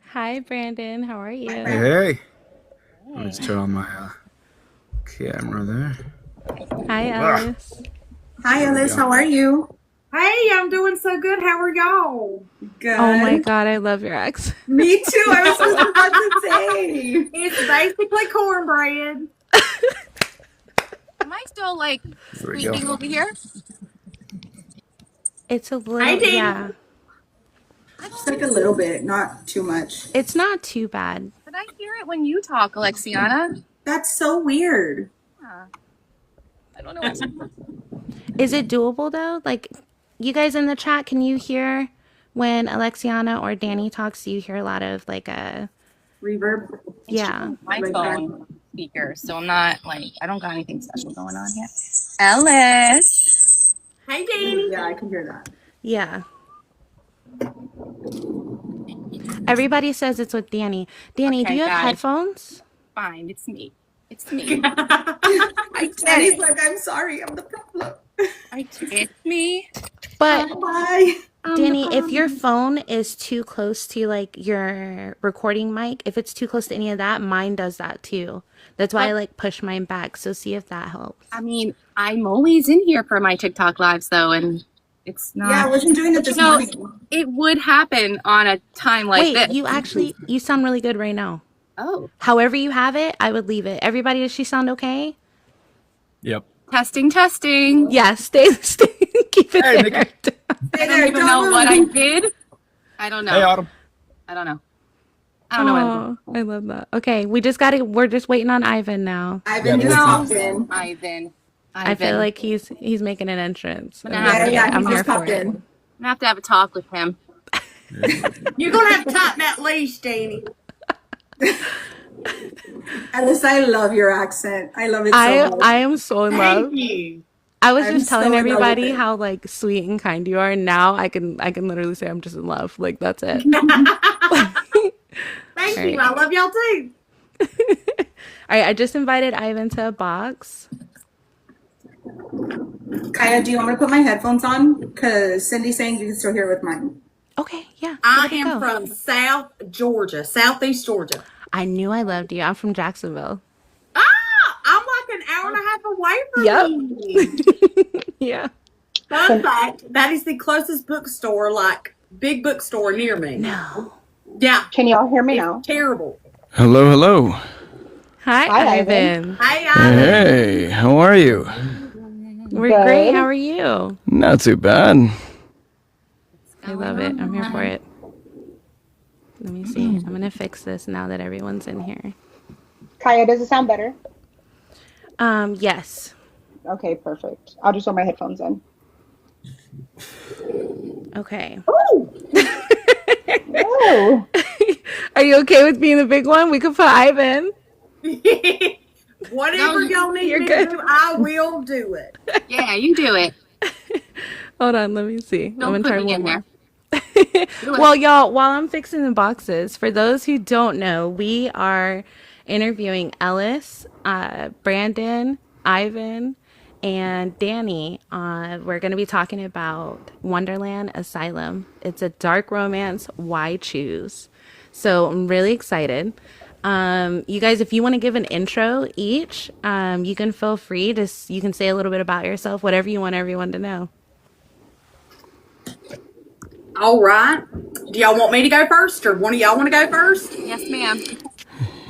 Hi, Brandon. How are Hi, you? Brandon. Hey, let me just turn on my camera there. Hi, Ah, Ellis. Hi, there we Ellis. go. How are you? Hey, I'm doing so good. How are y'all? Oh my Good. God, I love your accent. Me too. I was just about to say. It's basically cornbread. Am I still like There we go. squeaking over here? It's a Hey, little, Dani. yeah. I Just don't. like a little bit, not too much. It's not too bad. But I hear it when you talk, Alexiana. That's so weird. Huh. I don't know what's. Is it doable though? Like, you guys in the chat, can you hear when Alexiana or Danny talks? Do you hear a lot of like Reverb. It's just yeah. my Like that. phone speaker, so I'm not like I don't got anything special going on here. Ellis. Hey, Dani. Yeah, I can hear that. Yeah. Everybody says it's with Danny. Danny, do Okay, you have guys, headphones? fine. It's me. It's me. I said Danny's it. like, I'm sorry, I'm the problem. It's me. But Bye. I'm the Danny, if your problem. phone is too close to like your recording mic, if it's too close to any of that, mine does that too. That's why I But like push mine back. So see if that helps. I mean, I'm always in here for my TikTok lives though, and it's Yeah, I not. wasn't doing it But this morning. it would happen on a time like Wait, this. you sound really good right now. Oh, However you have it, I would leave it. Everybody, does she sound okay? Yep. testing, testing. Yeah, stay, keep it Hey, there. Nikki. Stay I don't there, even don't know what I move. did. I don't Hey, know. Autumn. I don't know. I don't know what I did. Oh, I love that. Okay, we're just waiting on Ivan now. Ivan Yeah, just Nikki. popped No, in. Ivan. I feel Ivan. like he's making an entrance, I'm and gonna have Yeah, to, yeah, he I'm here just for popped it. in. I'm gonna have to have a talk with him. You're going to have to tighten that leash, Dani. Ellis, I love your accent. I love it so I much. am so in Thank love. you. I was I'm just telling so in love with everybody it. how like sweet and kind you are, and now I can literally say I'm just in love. Like that's it. Thank All you. right. I love y'all too. All right, I just invited Ivan to a box. Kaya, do you want me to put my headphones on? Because Cindy's saying you can still hear with mine. Okay, yeah, I give it a am go. from South Georgia, Southeast Georgia. I knew I loved you. I'm from Jacksonville. Ah, I'm like an hour and a half away Yep. from you. Yeah. Fun fact, that is the closest bookstore, like big bookstore near me. No. Yeah, Can y'all hear me it's now? terrible. Hello, hello. Hi, Hi, Ivan. Ivan. Hey, Ivan. Hey, how are you? We're great. How Good. are you? Not too bad. I Going love it. I'm here for on. it. Let me see. I'm gonna fix this now that everyone's in here. Kaya, does it sound better? Yes. Okay, perfect. I'll just throw my headphones in. Okay. Ooh. Oh, Are you okay with being the big one? We could put Ivan. Whatever y'all need You're me to good. do, I will do it. Yeah, you do it. Hold on, let me see. I'm Don't gonna put try me one in more. there. Do it. Well, y'all, while I'm fixing the boxes, for those who don't know, we are interviewing Ellis, Brandon, Ivan, and Danny. We're going to be talking about Wonderland Asylum. It's a dark romance. Why choose? So I'm really excited. You guys, if you want to give an intro each, you can feel free to. You can say a little bit about yourself, whatever you want everyone to know. All right. Do y'all want me to go first, or one of y'all want to go first? Yes, ma'am.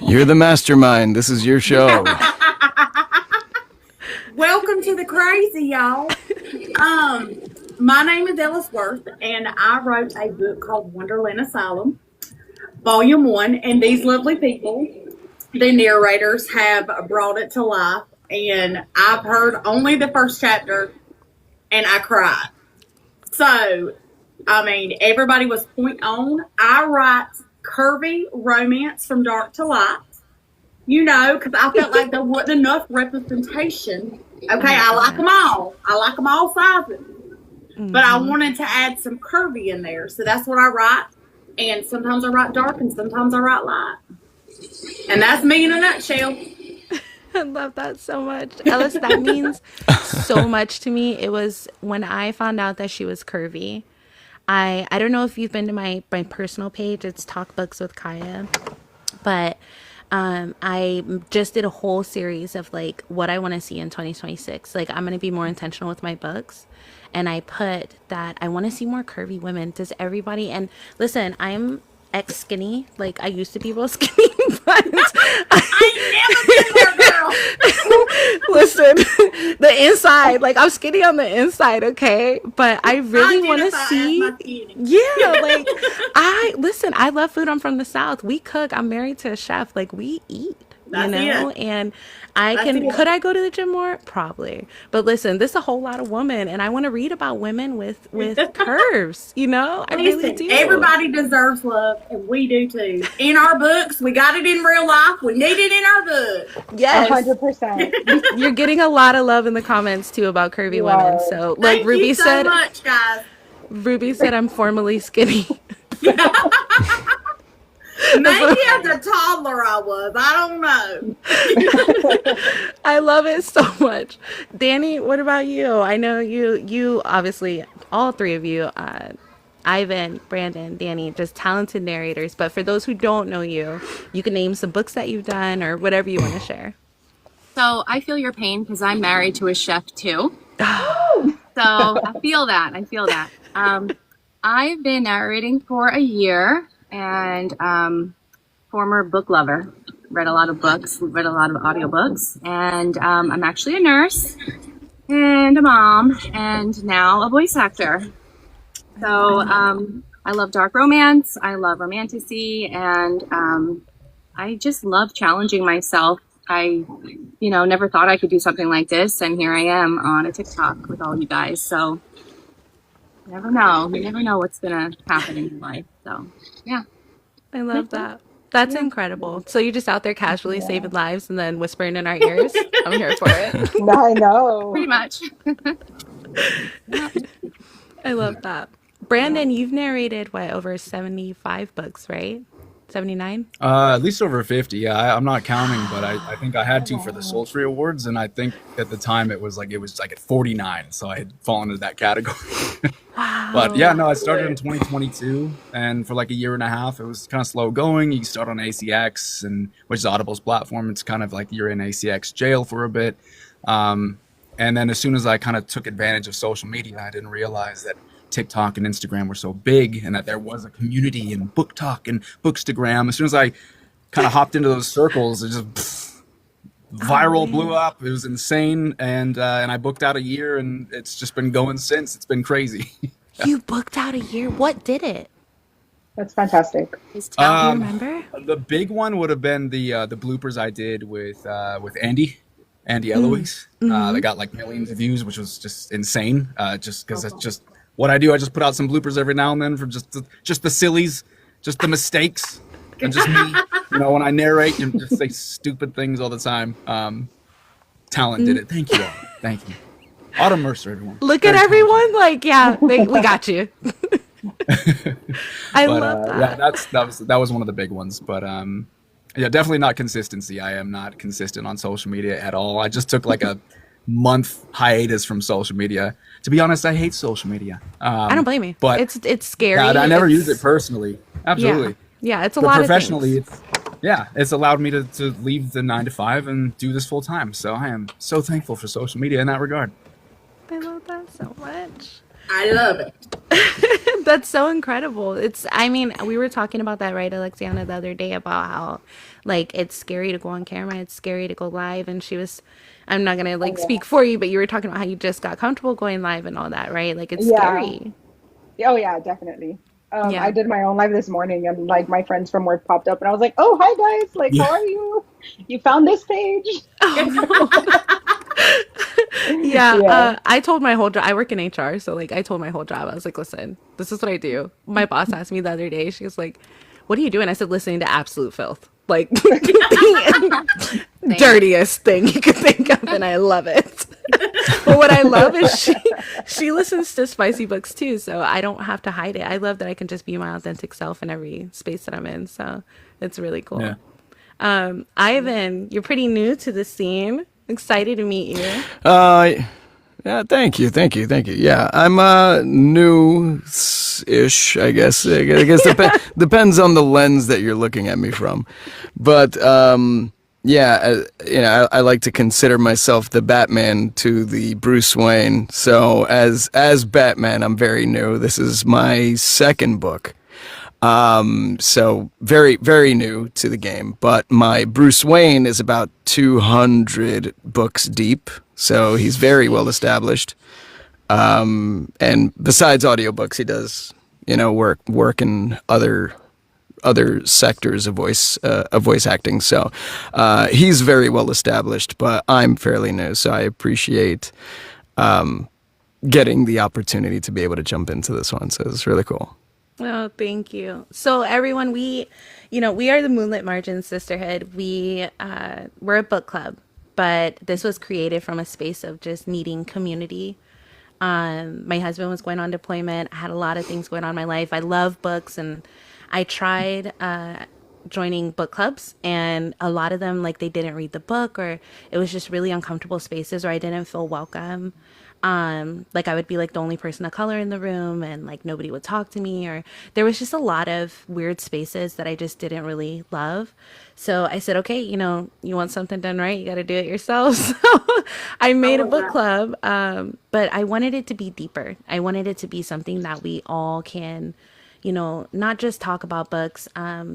You're the mastermind. This is your show. Welcome to the crazy, y'all. My name is Ellis Worth, and I wrote a book called Wonderland Asylum, Volume One. And these lovely people, the narrators, have brought it to life. And I've heard only the first chapter, and I cried. So, I mean, everybody was point on. I write curvy romance from dark to light. You know, because I felt like there wasn't enough representation. Okay, I like them all. I like them all sizes. But I wanted to add some curvy in there. So that's what I write. And sometimes I write dark and sometimes I write light. And that's me in a nutshell. I love that so much. Ellis, that means so much to me. It was when I found out that she was curvy. I don't know if you've been to my personal page. It's Talk Books with Kaya, but I just did a whole series of like what I want to see in 2026. Like I'm gonna be more intentional with my books, and I put that I want to see more curvy women. Does everybody? And listen, I'm ex skinny. Like I used to be real skinny, but I ain't never been there, girl. listen, the inside, like I'm skinny on the inside, okay? But I really want to Identify as see, my skinny. yeah, like I love food. I'm from the South. We cook. I'm married to a chef. Like we eat, That's it. and That's it. could I go to the gym more? Probably. But listen, this is a whole lot of women, and I want to read about women with curves, I really Listen, do. everybody deserves love, and we do too. In our books, we got it in real life. We need it in our book. Yes. 100%. You're getting a lot of love in the comments too about curvy You women. are. So look, Thank you so much, guys. Ruby said I'm formerly skinny. Maybe as a toddler I was. I don't know. I love it so much. Dani, what about you? I know you obviously, all three of you, Ivan, Brandon, Dani, just talented narrators. But for those who don't know you, you can name some books that you've done or whatever you want to share. So I feel your pain because I'm married to a chef too. So I feel that. I've been narrating for a year and former book lover. Read a lot of books, read a lot of audiobooks, and I'm actually a nurse and a mom and now a voice actor. So I love dark romance, I love romantasy, and I just love challenging myself. I, never thought I could do something like this, and here I am on a TikTok with all you guys. So you never know what's gonna happen in your life. So yeah. I love that. That's incredible. So you're just out there casually saving lives and then whispering in our ears. I'm here for it. I know. Pretty much. I love that. Brandon, you've narrated over 75 books, right? 79? At least over 50. Yeah, I'm not counting, but I think I had to for the Sultry Awards, and I think at the time it was like at 49, so I had fallen into that category. Wow. But yeah, no, I started in 2022, and for like a year and a half, it was kind of slow going. You start on ACX, which is Audible's platform. It's kind of like you're in ACX jail for a bit. And then as soon as I kind of took advantage of social media, I didn't realize that TikTok and Instagram were so big and that there was a community in Book Talk and Bookstagram. As soon as I kind of hopped into those circles, it just viral blew up. It was insane. And I booked out a year, and it's just been going since. It's been crazy. You booked out a year? What did it? That's fantastic. Do you remember? The big one would have been the bloopers I did with Andy Eloise. They got like millions of views, which was just insane. Just because that's just what I do. I just put out some bloopers every now and then for just the sillies, just the mistakes, and just me. When I narrate, you just say stupid things all the time. Talent did it. Thank you all. Thank you. Autumn Mercer, everyone. Look at everyone. Like, yeah, we got you. I love that. Yeah, that was one of the big ones. But yeah, definitely not consistency. I am not consistent on social media at all. I just took like a month hiatus from social media. To be honest, I hate social media. I don't blame you. But it's scary. I never use it personally. Absolutely. Yeah, it's a but lot professionally, of things. it's allowed me to leave the 9 to 5 and do this full time. So I am so thankful for social media in that regard. I love that so much. I love it. That's so incredible. We were talking about that, right, Alexiana, the other day about how, like, it's scary to go on camera. It's scary to go live. And I'm not going to, speak for you, but you were talking about how you just got comfortable going live and all that, right? Like, it's scary. Oh, yeah, definitely. Yeah. I did my own live this morning, and, my friends from work popped up, and I was like, oh, hi, guys. Like, how are you? You found this page? Oh, no. Yeah. I told my whole job, I work in HR, so I told my whole job, I was like, listen, this is what I do. My boss asked me the other day, she was like, what are you doing? I said, listening to absolute filth, the dirtiest thing you could think of, and I love it. But what I love is she listens to spicy books too, so I don't have to hide it. I love that I can just be my authentic self in every space that I'm in, so it's really cool. Yeah. Ivan, you're pretty new to the scene. Excited to meet you. Yeah, thank you. Yeah, I'm new-ish, I guess. I guess depends on the lens that you're looking at me from. But yeah, I like to consider myself the Batman to the Bruce Wayne. So as Batman, I'm very new. This is my second book. So very, very new to the game, but my Bruce Wayne is about 200 books deep, so he's very well established. And besides audiobooks, he does, work in other sectors of voice acting. So, he's very well established, but I'm fairly new, so I appreciate, getting the opportunity to be able to jump into this one. So it's really cool. Oh, thank you. So everyone, we are the Moonlit Margins Sisterhood. We're a book club, but this was created from a space of just needing community. My husband was going on deployment. I had a lot of things going on in my life. I love books, and I tried joining book clubs, and a lot of them, like, they didn't read the book, or it was just really uncomfortable spaces, or I didn't feel welcome. Like, I would be like the only person of color in the room, and like nobody would talk to me, or there was just a lot of weird spaces that I just didn't really love. So I said, okay, you want something done right, you got to do it yourself. So I made a book club, but I wanted it to be deeper. I wanted it to be something that we all can, not just talk about books,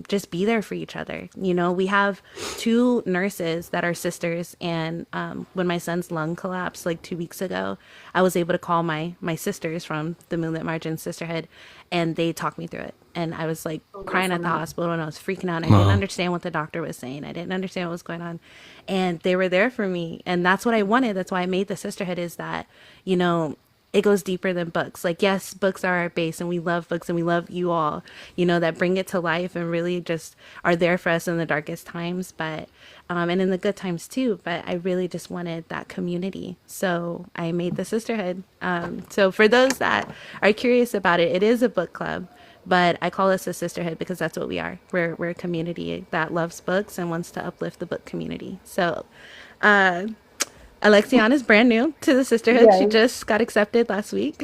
just be there for each other. We have two nurses that are sisters. And when my son's lung collapsed like 2 weeks ago, I was able to call my sisters from the Moonlit Margins Sisterhood, and they talked me through it. And I was like crying at the hospital, and I was freaking out. And I didn't understand what the doctor was saying. I didn't understand what was going on. And they were there for me. And that's what I wanted. That's why I made the sisterhood, is that, it goes deeper than books. Like, yes, books are our base, and we love books, and we love you all, that bring it to life and really just are there for us in the darkest times, but and in the good times too. But I really just wanted that community, so I made the sisterhood. So for those that are curious about it, it is a book club, but I call us a sisterhood because that's what we are. We're a community that loves books and wants to uplift the book community. So Alexiana's brand new to the sisterhood. She Yes, just got accepted last week.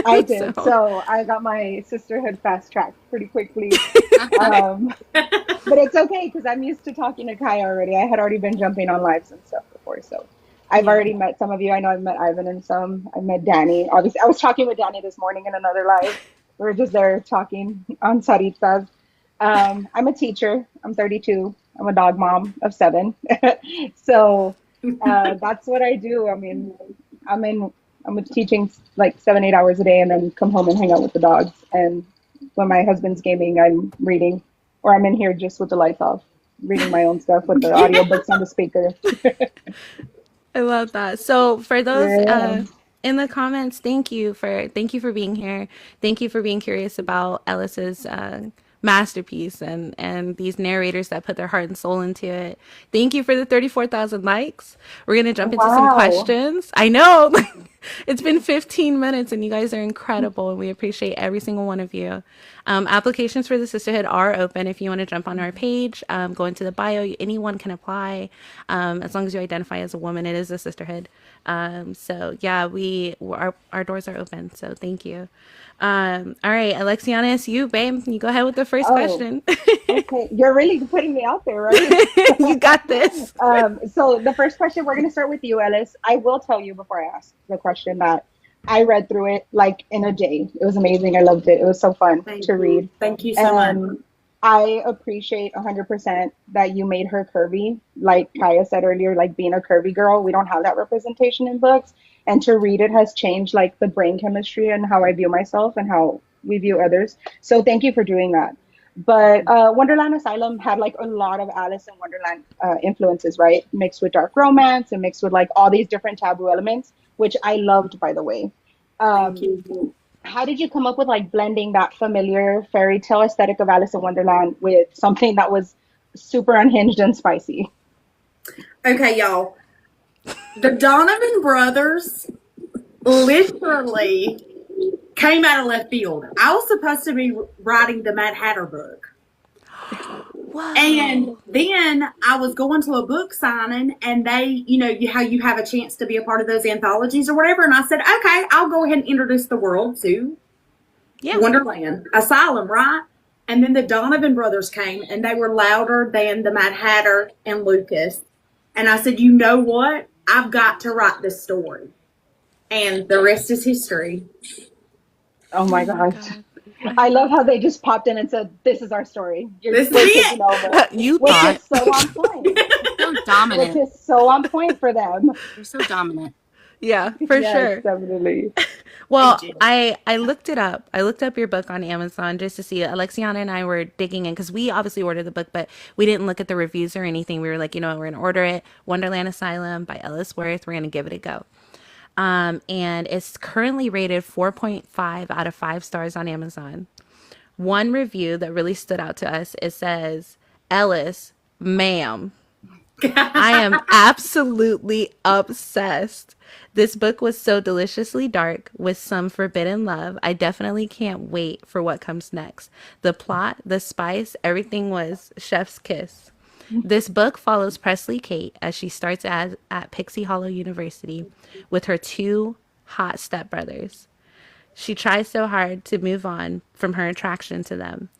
I did. So So I got my sisterhood fast tracked pretty quickly. Um, but it's okay because I'm used to talking to Kai already. I had already been jumping on lives and stuff before, so I've yeah. already met some of you. I know I've met Ivan and some. I met Dani. Obviously, I was talking with Dani this morning in another live. We were just there talking on Saritas. I'm a teacher. I'm 32. I'm a dog mom of 7. So that's what I do. I mean, I'm in. I'm teaching like 7, 8 hours a day, and then come home and hang out with the dogs. And when my husband's gaming, I'm reading, or I'm in here just with the lights off, reading my own stuff with the audiobooks on the speaker. I love that. So for those Yeah. in the comments, thank you for being here. Thank you for being curious about Ellis's masterpiece, and these narrators that put their heart and soul into it. Thank you for the 34,000 likes. We're gonna jump into some Wow. questions. I know it's been 15 minutes, and you guys are incredible, and we appreciate every single one of you. Applications for the sisterhood are open. If you want to jump on our page, go into the bio. Anyone can apply, as long as you identify as a woman. It is a sisterhood. So yeah, our doors are open. So thank you. All right, Alexiana, it's you, babe. You go ahead with the first Oh, question. okay. You're really putting me out there, right? You got this. So the first question, we're going to start with you, Ellis. I will tell you before I ask the question that I read through it like in a day. It was amazing. I loved it. It was so fun Thank to you. read. Thank you so much. And I appreciate 100% that you made her curvy. Like Kaya said earlier, like being a curvy girl, we don't have that representation in books. And to read it has changed like the brain chemistry and how I view myself and how we view others. So thank you for doing that. But Wonderland Asylum had like a lot of Alice in Wonderland influences, right? Mixed with dark romance and mixed with like all these different taboo elements, which I loved, by the way. Thank Um, you. how did you come up with like blending that familiar fairy tale aesthetic of Alice in Wonderland with something that was super unhinged and spicy? Okay, y'all. The Donovan brothers literally came out of left field. I was supposed to be writing the Mad Hatter book. Whoa. And then I was going to a book signing, and they, how you have a chance to be a part of those anthologies or whatever. And I said, okay, I'll go ahead and introduce the world to Wonderland Asylum, right? And then the Donovan brothers came, and they were louder than the Mad Hatter and Lucas. And I said, you know what? I've got to write this story. And the rest is history. Oh my gosh. I love how they just popped in and said, this is our story. This is it. Which is so on point. So dominant. Which is so on point for them. You're so dominant. Yeah, for sure. Definitely. Well, I looked it up. I looked up your book on Amazon just to see it. Alexiana and I were digging in because we obviously ordered the book, but we didn't look at the reviews or anything. We were like, we're going to order it. Wonderland Asylum by Ellis Worth. We're going to give it a go. And it's currently rated 4.5 out of 5 stars on Amazon. One review that really stood out to us, it says, Ellis, ma'am, I am absolutely obsessed. This book was so deliciously dark with some forbidden love. I definitely can't wait for what comes next. The plot, the spice, everything was chef's kiss. This book follows Presley Kate as she starts at Pixie Hollow University with her 2 hot stepbrothers. She tries so hard to move on from her attraction to them.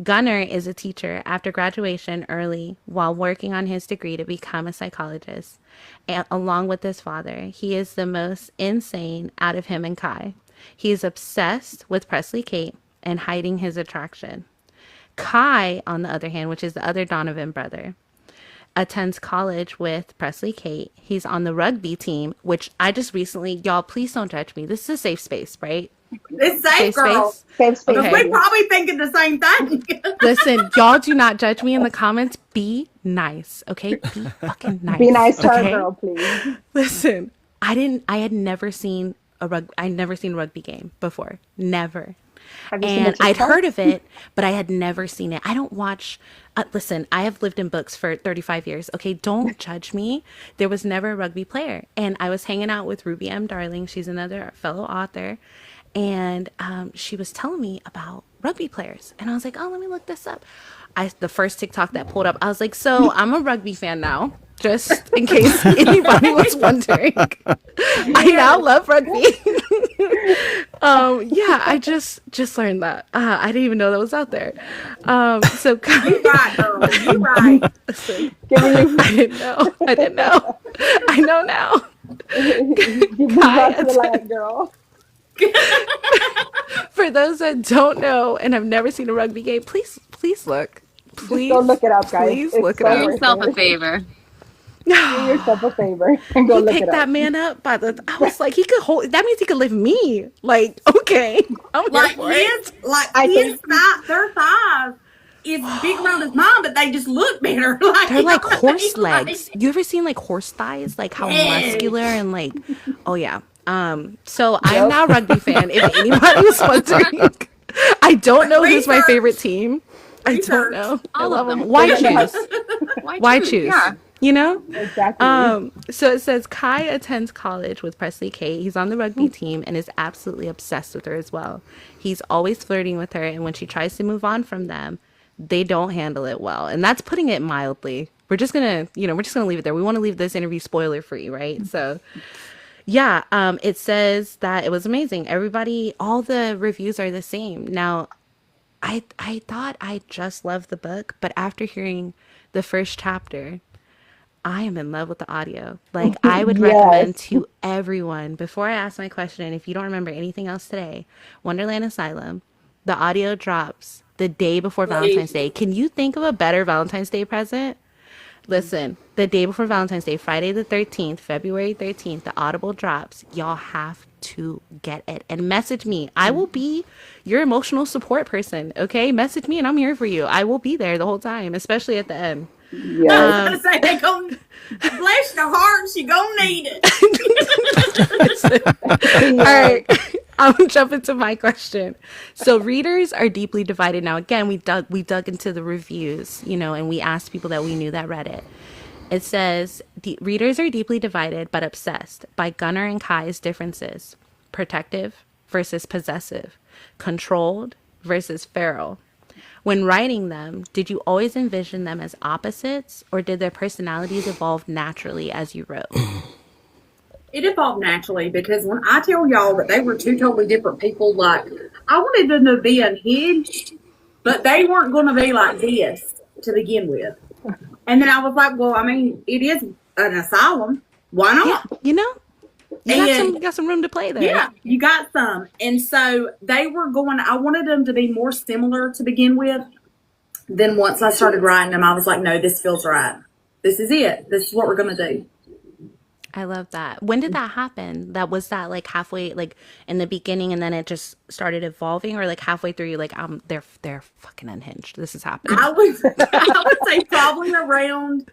Gunnar is a teacher after graduation early while working on his degree to become a psychologist. And along with his father, he is the most insane out of him and Kai. He is obsessed with Presley Kate and hiding his attraction. Kai, on the other hand, which is the other Donovan brother, attends college with Presley Kate. He's on the rugby team, which I just recently, y'all, please don't judge me. This is a safe space, right? It's safe, girl. Space? Safe space. Okay. We're probably thinking the same thing. Listen, y'all do not judge me in the comments. Be nice, okay? Be fucking nice. Be nice to our okay? girl, please. Listen, I had never seen I'd never seen a rugby game before. Never. And I'd heard of it, but I had never seen it. I don't watch. Listen, I have lived in books for 35 years. Okay, don't judge me. There was never a rugby player. And I was hanging out with Ruby M. Darling. She's another fellow author. And she was telling me about rugby players. And I was like, oh, let me look this up. The first TikTok that pulled up, I was like, so I'm a rugby fan now. Just in case anybody was wondering. I now love rugby. Yeah, I just learned that. I didn't even know that was out there. So You right, girl. You right. Listen, I didn't know. I know now. You got to the light, girl. For those that don't know and have never seen a rugby game, please look. Please Just go look it up, guys. Please It's look so it Do up. yourself a favor. Do yourself a favor and go He look picked it up. that man up by the. I was like, he could hold. That means he could lift me. Like, okay, I'm here Like for it. their thighs is big around his mom, but they just look better. Like, They're like horse like- legs. You ever seen like horse thighs? Like how Yes. muscular and like, oh yeah. So I'm now a rugby fan. If anybody was wondering, I don't know who's my Research. favorite team. I don't Research. know. I All love of them. them. Why choose? Why choose? choose? Yeah. You know? Exactly. So it says Kai attends college with Presley Kate. He's on the rugby team and is absolutely obsessed with her as well. He's always flirting with her, and when she tries to move on from them, they don't handle it well. And that's putting it mildly. We're just gonna leave it there. We want to leave this interview spoiler free, right? So yeah, it says that it was amazing. Everybody, all the reviews are the same. Now, I thought I just loved the book, but after hearing the first chapter, I am in love with the audio. Like, I would Yes. recommend to everyone, before I ask my question, if you don't remember anything else today, Wonderland Asylum, the audio drops the day before Valentine's Day. Can you think of a better Valentine's Day present? Listen, the day before Valentine's Day, Friday the 13th, February 13th, the Audible drops. Y'all have to get it and message me. I will be your emotional support person, okay? Message me and I'm here for you. I will be there the whole time, especially at the end. Yes. I was gonna say they gon' bless your heart. She gonna need it. All right, I'm gonna jump into my question. So readers are deeply divided now. Again, we dug into the reviews, and we asked people that we knew that read it. It says readers are deeply divided but obsessed by Gunnar and Kai's differences: protective versus possessive, controlled versus feral. When writing them, did you always envision them as opposites, or did their personalities evolve naturally as you wrote? It evolved naturally because when I tell y'all that they were two totally different people, like I wanted them to be unhinged, but they weren't going to be like this to begin with. And then I was like, well, I mean, it is an asylum. Why not? Yeah, you know, you got some room to play there. Yeah, you got some. And so they were going, I wanted them to be more similar to begin with. Then once I started writing them, I was like, no, this feels right. This is it. This is what we're going to do. I love that. When did that happen? Was that like halfway, like in the beginning, and then it just started evolving, or like halfway through, you're like, they're fucking unhinged. This is happening. I would say probably around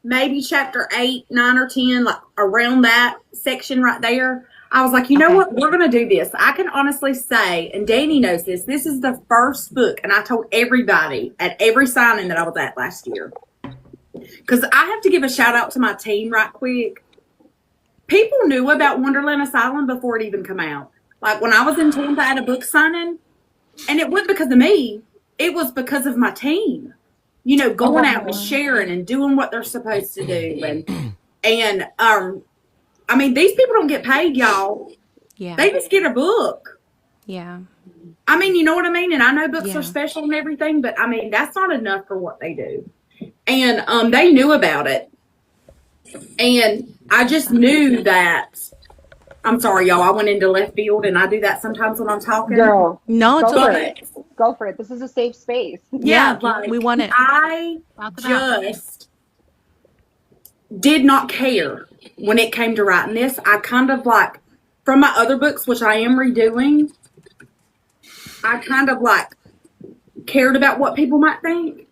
maybe chapter 8, 9, or 10, like around that section right there. I was like, you know what? We're going to do this. I can honestly say, and Dani knows this, this is the first book, and I told everybody at every signing that I was at last year. Because I have to give a shout out to my team right quick. People knew about Wonderland Asylum before it even come out. Like when I was in Tampa at a book signing, and it wasn't because of me, it was because of my team. You know, going out and sharing and doing what they're supposed to do. And I mean, these people don't get paid, y'all. Yeah. They just get a book. Yeah. I mean, you know what I mean? And I know books are special and everything, but I mean, that's not enough for what they do. And they knew about it. And I just knew that. I'm sorry, y'all. I went into left field, and I do that sometimes when I'm talking. Girl, No, it's okay. Go for it. This is a safe space. Yeah, like, we want it. I just did not care when it came to writing this. I kind of like, from my other books, which I am redoing, I kind of like cared about what people might think.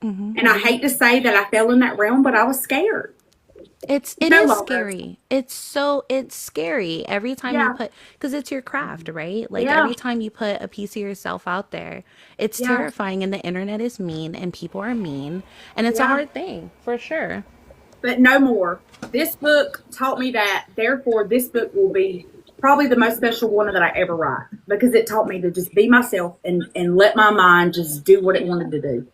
Mm-hmm. And I hate to say that I fell in that realm, but I was scared. It is scary. It's scary every time you put, because it's your craft, right? Like every time you put a piece of yourself out there, it's terrifying, and the internet is mean and people are mean, and it's a hard thing for sure. But no more. This book taught me that, therefore this book will be probably the most special one that I ever write, because it taught me to just be myself and let my mind just do what it wanted to do.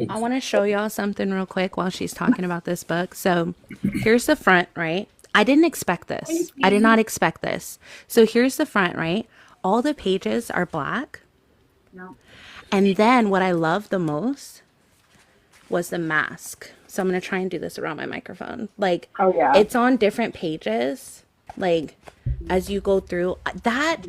I want to show y'all something real quick while she's talking about this book. So here's the front, right? I didn't expect this. I did not expect this. So here's the front, right? All the pages are black. No. And then what I love the most was the mask. So I'm going to try and do this around my microphone. Like, it's on different pages. Like, as you go through that,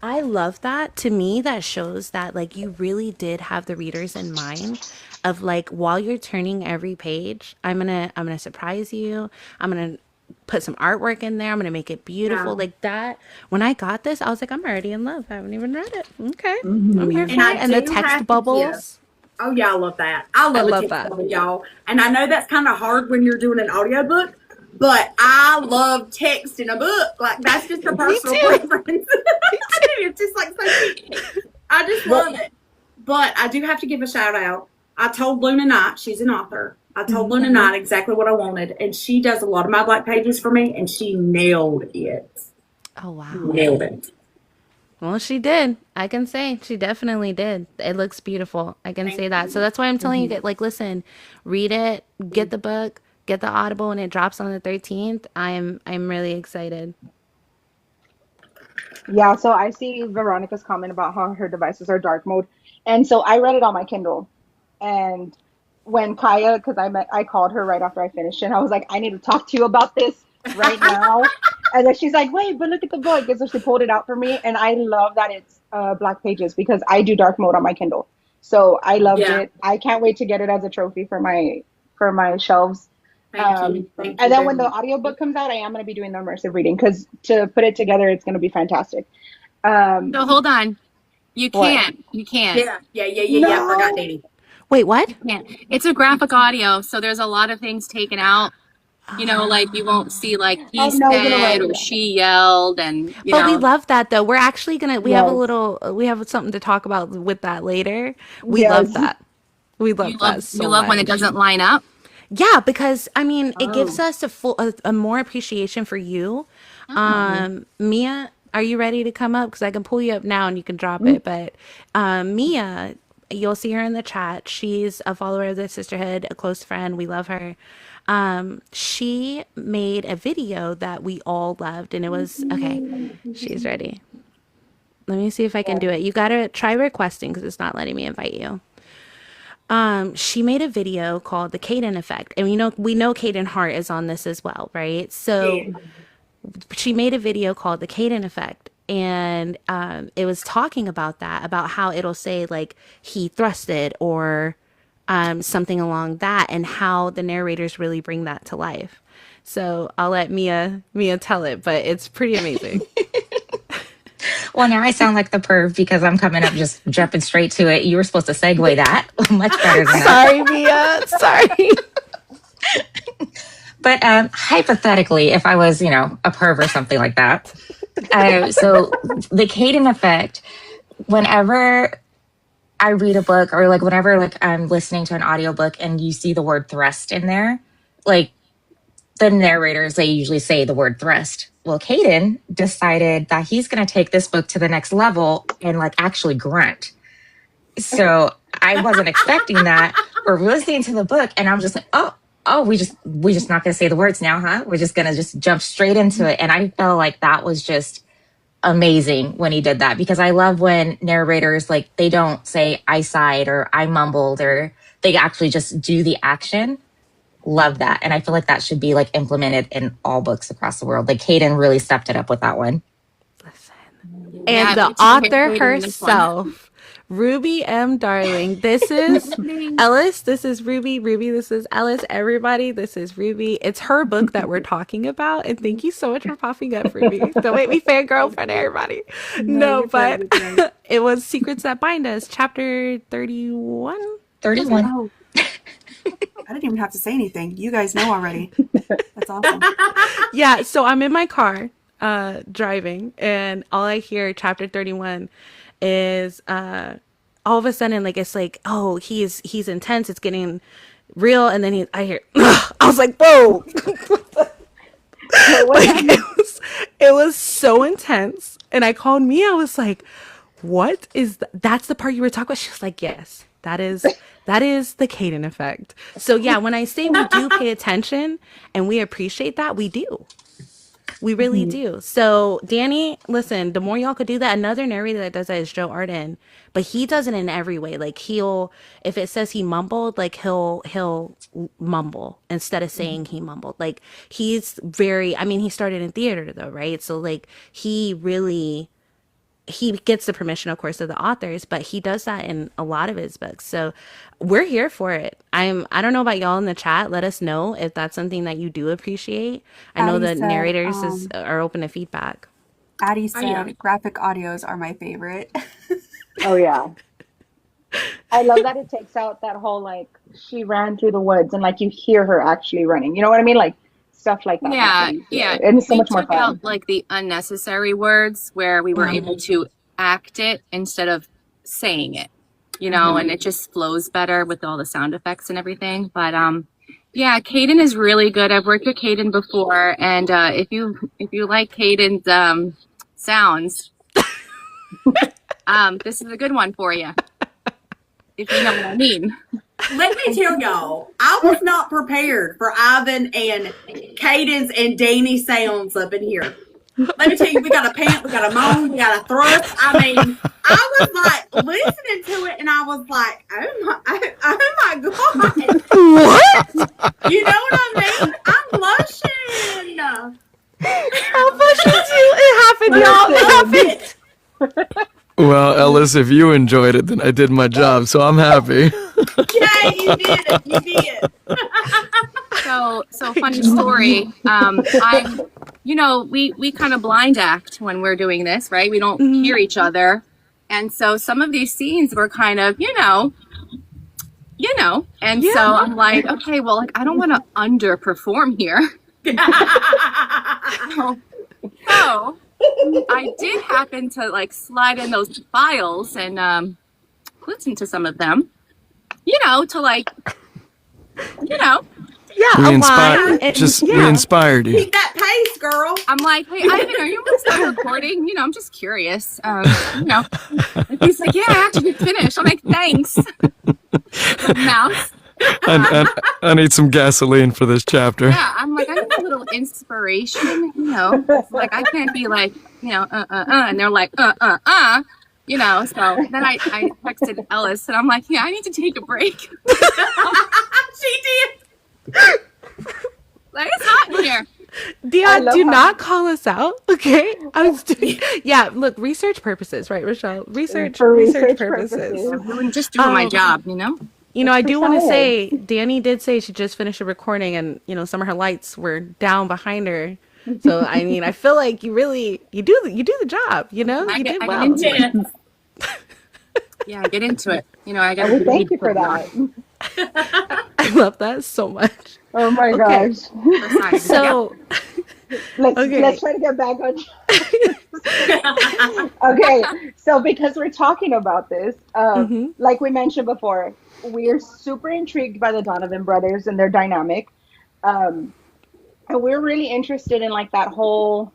I love that. To me, that shows that like you really did have the readers in mind of like, while you're turning every page, I'm gonna surprise you. I'm gonna put some artwork in there. I'm gonna make it beautiful. Like that. When I got this, I was like, I'm already in love. I haven't even read it. Okay. I'm here for it. And the text bubbles. Oh yeah, I love that. I love text bubble, y'all. And I know that's kind of hard when you're doing an audiobook, but I love text in a book. Like that's just a personal preference. It's just like so cute. I just love it. But I do have to give a shout out. I told Luna Knight, she's an author. I told Luna Knight exactly what I wanted, and she does a lot of my black pages for me, and she nailed it. Oh wow. Nailed it. Well, she did. I can say she definitely did. It looks beautiful. I can say that. So that's why I'm telling you, like, listen, read it, get the book, get the Audible when it drops on the 13th. I'm really excited. Yeah, so I see Veronica's comment about how her devices are dark mode. And so I read it on my Kindle. And when Kaya, because I called her right after I finished it, and I was like, I need to talk to you about this right now. And then she's like, wait, but look at the book. And so she pulled it out for me. And I love that it's black pages, because I do dark mode on my Kindle. So I loved it. I can't wait to get it as a trophy for my shelves. Thank you and then when the audiobook comes out, I am going to be doing the immersive reading, because to put it together, it's going to be fantastic. So hold on. You can't. What? You can't. Yeah. I forgot, Dani. Wait, what? You can't. It's a graphic audio, so there's a lot of things taken out. You know, like you won't see like he said or she yelled, and you know. We love that though. We're actually we have something to talk about with that later. We love that. We love that so much. You love when it doesn't line up. Yeah, because I mean, it gives us a more appreciation for you. Mia are you ready to come up? Because I can pull you up now and you can drop it. But Mia, you'll see her in the chat. She's a follower of the sisterhood, a close friend. We love her. She made a video that we all loved, and it was okay. She's ready. Let me see if I can do it. You gotta try requesting because it's not letting me invite you. She made a video called the Caden Effect, and we know Caden Hart is on this as well, right? So she made a video called the Caden Effect, and it was talking about that, about how it'll say like he thrusted or something along that, and how the narrators really bring that to life. So I'll let Mia tell it, but it's pretty amazing. Well, now I sound like the perv because I'm coming up just jumping straight to it. You were supposed to segue that much better than that. Sorry, Mia. Sorry. But hypothetically, if I was, a perv or something like that. So the Caden Effect, whenever I read a book or like whenever like I'm listening to an audiobook and you see the word thrust in there, like the narrators, they usually say the word thrust. Well, Caden decided that he's going to take this book to the next level and like actually grunt. So I wasn't expecting that. We're listening to the book and I'm just like, oh, we just not going to say the words now, huh? We're just going to just jump straight into it. And I felt like that was just amazing when he did that, because I love when narrators, like, they don't say I sighed or I mumbled, or they actually just do the action. Love that. And I feel like that should be like implemented in all books across the world. Like Caden really stepped it up with that one. And the author herself, Ruby M. Darling. This is Ellis. This is Ruby. Ruby, this is Ellis. Everybody, this is Ruby. It's her book that we're talking about. And thank you so much for popping up, Ruby. Don't make me fangirl in front of everybody. No, but it was Secrets That Bind Us, chapter 31. 31. Oh. I didn't even have to say anything. You guys know already. That's awesome. Yeah, so I'm in my car driving, and all I hear, chapter 31, is all of a sudden, like, it's like, oh, he's intense, it's getting real, and then I hear, I was like, whoa. Like, it was so intense, and I called Mia. I was like, what is that's the part you were talking about? She was like, yes, that is the Caden Effect. So yeah, when I say we do pay attention and we appreciate that, we do. We really do. So Dani, listen, the more y'all could do that. Another narrator that does that is Joe Arden, but he does it in every way. Like if it says he mumbled, like he'll mumble instead of saying he mumbled. Like he's he started in theater though, right? So like he gets the permission, of course, of the authors, but he does that in a lot of his books. So we're here for it. I don't know about y'all in the chat. Let us know if that's something that you do appreciate. I know the narrators are open to feedback. Addie said graphic audios are my favorite. Oh, yeah. I love that it takes out that whole, like, she ran through the woods and, like, you hear her actually running. You know what I mean? Like, stuff like that. Yeah. And it's so much more took fun. out like the unnecessary words where we were able to act it instead of saying it, and it just flows better with all the sound effects and everything. But yeah, Caden is really good. I've worked with Caden before, and if you like Caden's sounds, this is a good one for you. If you know what I mean. Let me tell y'all, I was not prepared for Ivan and Caden's and Dani sounds up in here. Let me tell you, we got a pant, we got a moan, we got a thrust. I mean, I was like listening to it and I was like, oh my God. What? You know what I mean? I'm blushing. I'm blushing too. It happened, y'all. It happened. Well, Ellis, if you enjoyed it, then I did my job, so I'm happy. Yeah, you did it. You did. So funny story. We kind of blind act when we're doing this, right? We don't hear each other. And so some of these scenes were kind of, and so I'm like, okay, well, like, I don't want to underperform here. So I did happen to like slide in those files and listen to some of them, to like, Yeah, a line. And, we inspired you. Keep that pace, girl. I'm like, hey, Ivan, are you almost done recording? You know, I'm just curious. You know, and he's like, yeah, I actually finished. I'm like, thanks. Mouse. I need some gasoline for this chapter. Yeah, I'm like, I need a little inspiration. You know, it's like I can't be like, you know, and they're like, you know. So then I texted Ellis, and I'm like, yeah, I need to take a break. She did. Like, it's hot in here. Dion, do not call us out, okay? I was doing, yeah, look, research purposes, right, Rochelle? Research purposes. I'm really just doing my job, you know? You know, I do want to say, Dani did say she just finished a recording and, you know, some of her lights were down behind her. So, I mean, I feel like you do the job, you know? I get well. into it. Yeah, get into it. You know, I got to thank you for that. I love that so much. Oh my gosh. So let's try to get back on. Okay, so because we're talking about this, like we mentioned before, we're super intrigued by the Donovan brothers and their dynamic, and we're really interested in like that whole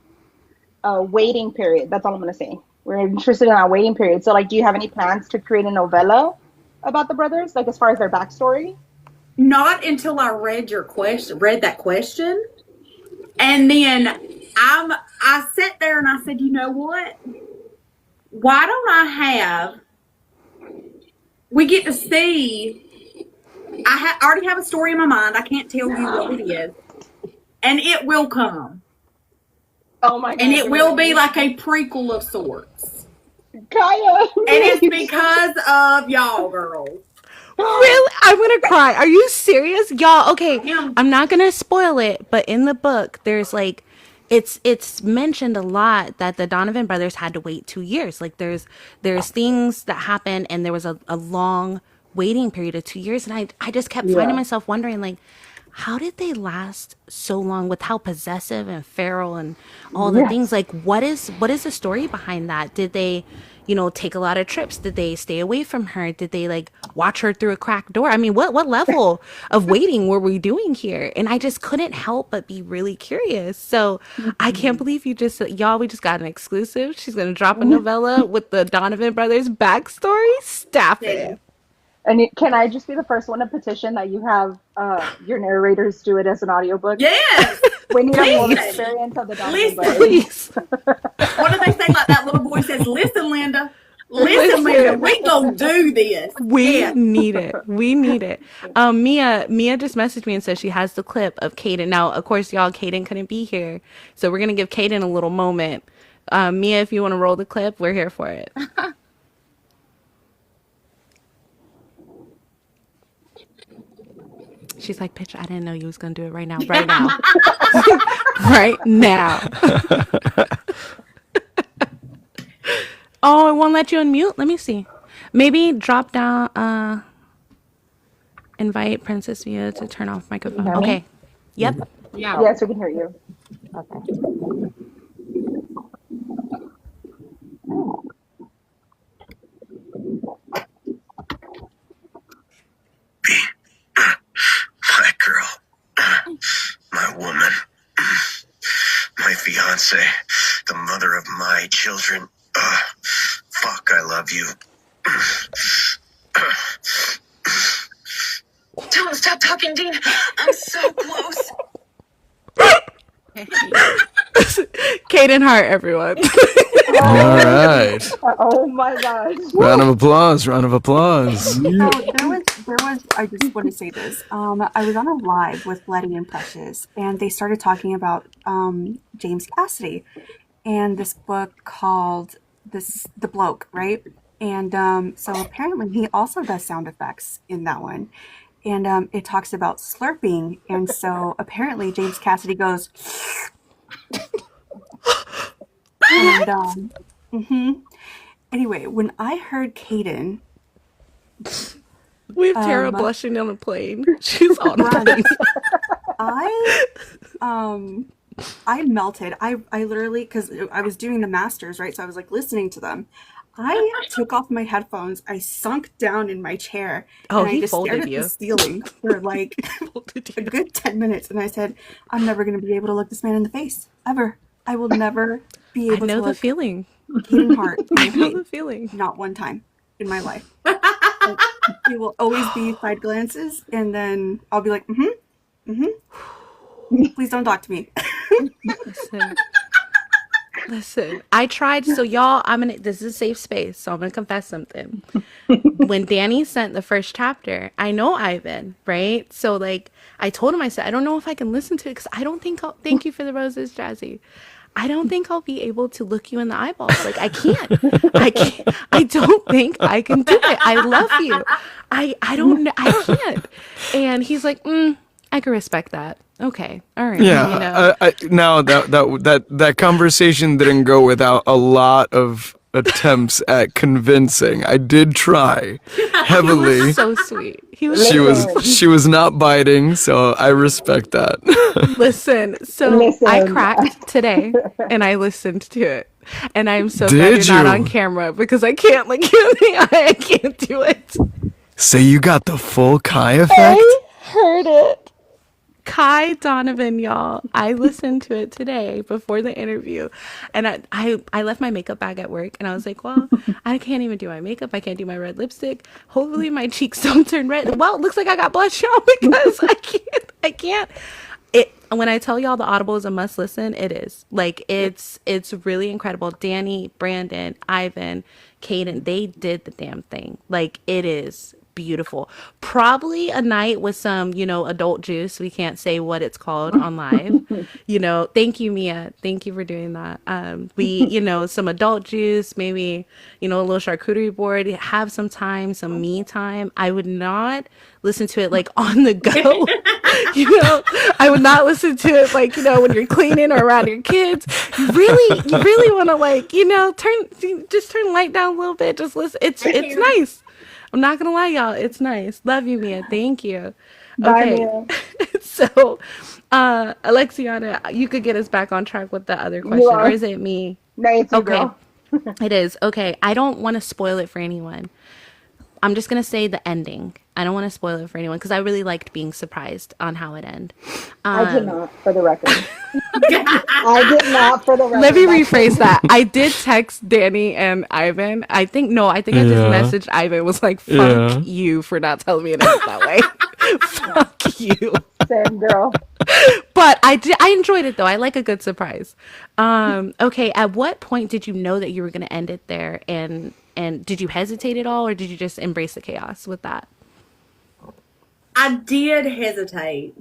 waiting period. That's all I'm gonna say. We're interested in that waiting period. So, like, do you have any plans to create a novella about the brothers, like as far as their backstory? Not until I read that question. And then I sat there and I said, you know what? Why don't we get to see, I already have a story in my mind. I can't tell you what it is. And it will come. Oh my God. And it will be like a prequel of sorts. Kaya. And it's because of y'all girls. Really? I'm going to cry. Are you serious? Y'all, okay, I'm not going to spoil it, but in the book, there's like, it's mentioned a lot that the Donovan brothers had to wait 2 years. Like there's things that happened and there was a long waiting period of 2 years. And I just kept finding myself wondering, like, how did they last so long with how possessive and feral and all the things? Like, what is the story behind that? Did they, you know, take a lot of trips? Did they stay away from her? Did they like watch her through a cracked door? I mean, what level of waiting were we doing here? And I just couldn't help but be really curious. So I can't believe we just got an exclusive. She's going to drop a novella with the Donovan brothers backstory. Stop it. And can I just be the first one to petition that you have your narrators do it as an audiobook? Yes! We need a full experience of the Donovan brothers. Please. What do they say? Like that little boy says, listen, Linda. Listen, Linda, we gonna do this. We need it. We need it. Mia just messaged me and said she has the clip of Kaden. Now, of course, y'all, Kaden couldn't be here, so we're gonna give Kaden a little moment. Mia, if you want to roll the clip, we're here for it. She's like, bitch, I didn't know you was gonna do it right now. Right now. Right now. Oh, it won't let you unmute? Let me see. Maybe drop down, invite Princess Mia to turn off microphone. Okay. Yep. Yeah. Yes, we can hear you. Okay. My girl, my woman, my fiance, the mother of my children. Fuck, I love you. Don't stop talking, Dean. I'm so close. Kaden Hart, everyone. All right. Oh my gosh. Round of applause. Round of applause. There was. I just want to say this. I was on a live with Letty and Precious, and they started talking about James Cassidy and this book called The Bloke, right? And so apparently he also does sound effects in that one, and it talks about slurping, and so apparently James Cassidy goes. And anyway, when I heard Kaden, we have Tara blushing on a plane. She's on a plane. I melted. I literally, because I was doing the masters, right? So I was like listening to them. I took off my headphones. I sunk down in my chair. Oh, and I he just stared folded at you. the ceiling for like a good 10 minutes. And I said, I'm never going to be able to look this man in the face. Ever. I will never be I able to know the look feeling. Caden Hart in I the know face. the feeling. Not one time in my life. It will always be side glances. And then I'll be like, please don't talk to me. Listen, I tried. So y'all, this is a safe space. So I'm going to confess something. When Dani sent the first chapter, I know Ivan, right? So like I told him, I said, I don't know if I can listen to it because I don't think thank you for the roses, Jazzy. I don't think I'll be able to look you in the eyeballs. Like I can't. I don't think I can do it. I love you. I don't know. I can't. And he's like, I can respect that. Okay. All right. Yeah. Now that conversation didn't go without a lot of attempts at convincing. I did try heavily. He was so sweet. She was not biting, so I respect that. Listen, I cracked today and I listened to it. And I'm so glad you're not on camera because I can't look you in the eye. I can't do it. So you got the full Kai effect? I heard it. Kai Donovan, y'all. I listened to it today before the interview, and I left my makeup bag at work, and I was like, well, I can't even do my makeup. I can't do my red lipstick. Hopefully my cheeks don't turn red. Well, it looks like I got blush on because I can't. When I tell y'all the Audible is a must listen, it is. Like it's really incredible. Dani, Brandon, Ivan, Caden, they did the damn thing. Like it is beautiful. Probably a night with some, adult juice. We can't say what it's called on live. Thank you, Mia. Thank you for doing that. Some adult juice, maybe, a little charcuterie board, have some time, some me time. I would not listen to it like on the go. I would not listen to it like, when you're cleaning or around your kids. You really want to turn the light down a little bit. Just listen. It's nice. I'm not gonna lie, y'all. It's nice. Love you, Mia. Thank you. Okay. Bye, Mia. So, Alexiana, you could get us back on track with the other question, or is it me? No, it's you, okay. girl. It is. Okay. I don't want to spoil it for anyone. I'm just going to say the ending. I don't want to spoil it for anyone because I really liked being surprised on how it ended. I did not, for the record. I did not, for the record. Let me rephrase that. I did text Dani and Ivan. I think I just messaged Ivan, was like, fuck you for not telling me it ends that way. Fuck you. Same, girl. But I enjoyed it, though. I like a good surprise. Okay, at what point did you know that you were going to end it there? And did you hesitate at all, or did you just embrace the chaos with that? I did hesitate.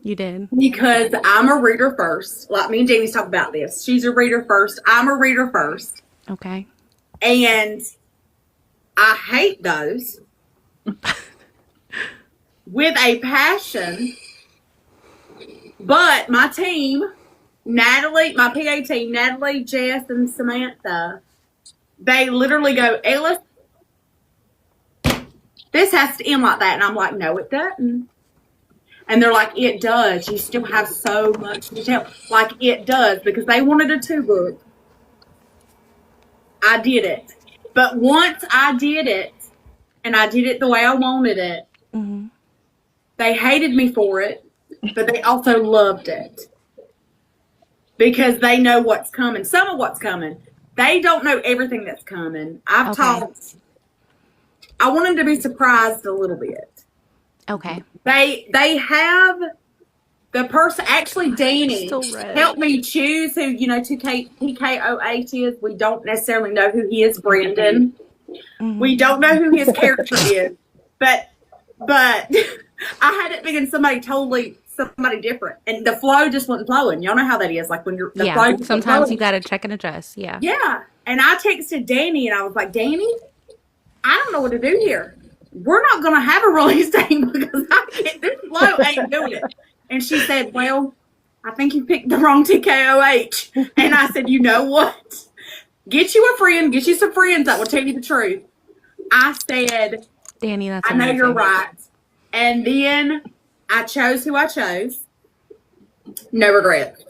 You did? Because I'm a reader first. Like me and Jamie's talk about this. She's a reader first. I'm a reader first. Okay. And I hate those with a passion. But my team, Natalie, my PA team, Natalie, Jess, and Samantha, they literally go, Ellis, this has to end like that. And I'm like, no, it doesn't. And they're like, it does. You still have so much to tell. Like, it does. Because they wanted a 2-book. I did it. But once I did it, and I did it the way I wanted it, they hated me for it, but they also loved it. Because they know what's coming. Some of what's coming. They don't know everything that's coming. I've taught. I want them to be surprised a little bit. Okay. They have the person, actually Dani helped me choose who, TKO8 is. We don't necessarily know who he is, Brandon. We don't know who his character is. But I had it being somebody different. And the flow just wasn't flowing. Y'all know how that is. Like when you're flow sometimes you gotta check and adjust. Yeah. Yeah. And I texted Dani and I was like, Dani, I don't know what to do here. We're not going to have a release date because this flow ain't doing it. And she said, well, I think you picked the wrong TKOH. And I said, you know what? Get you a friend. Get you some friends that will tell you the truth. I said, Dani, that's I know you're right. And then I chose who I chose. No regret.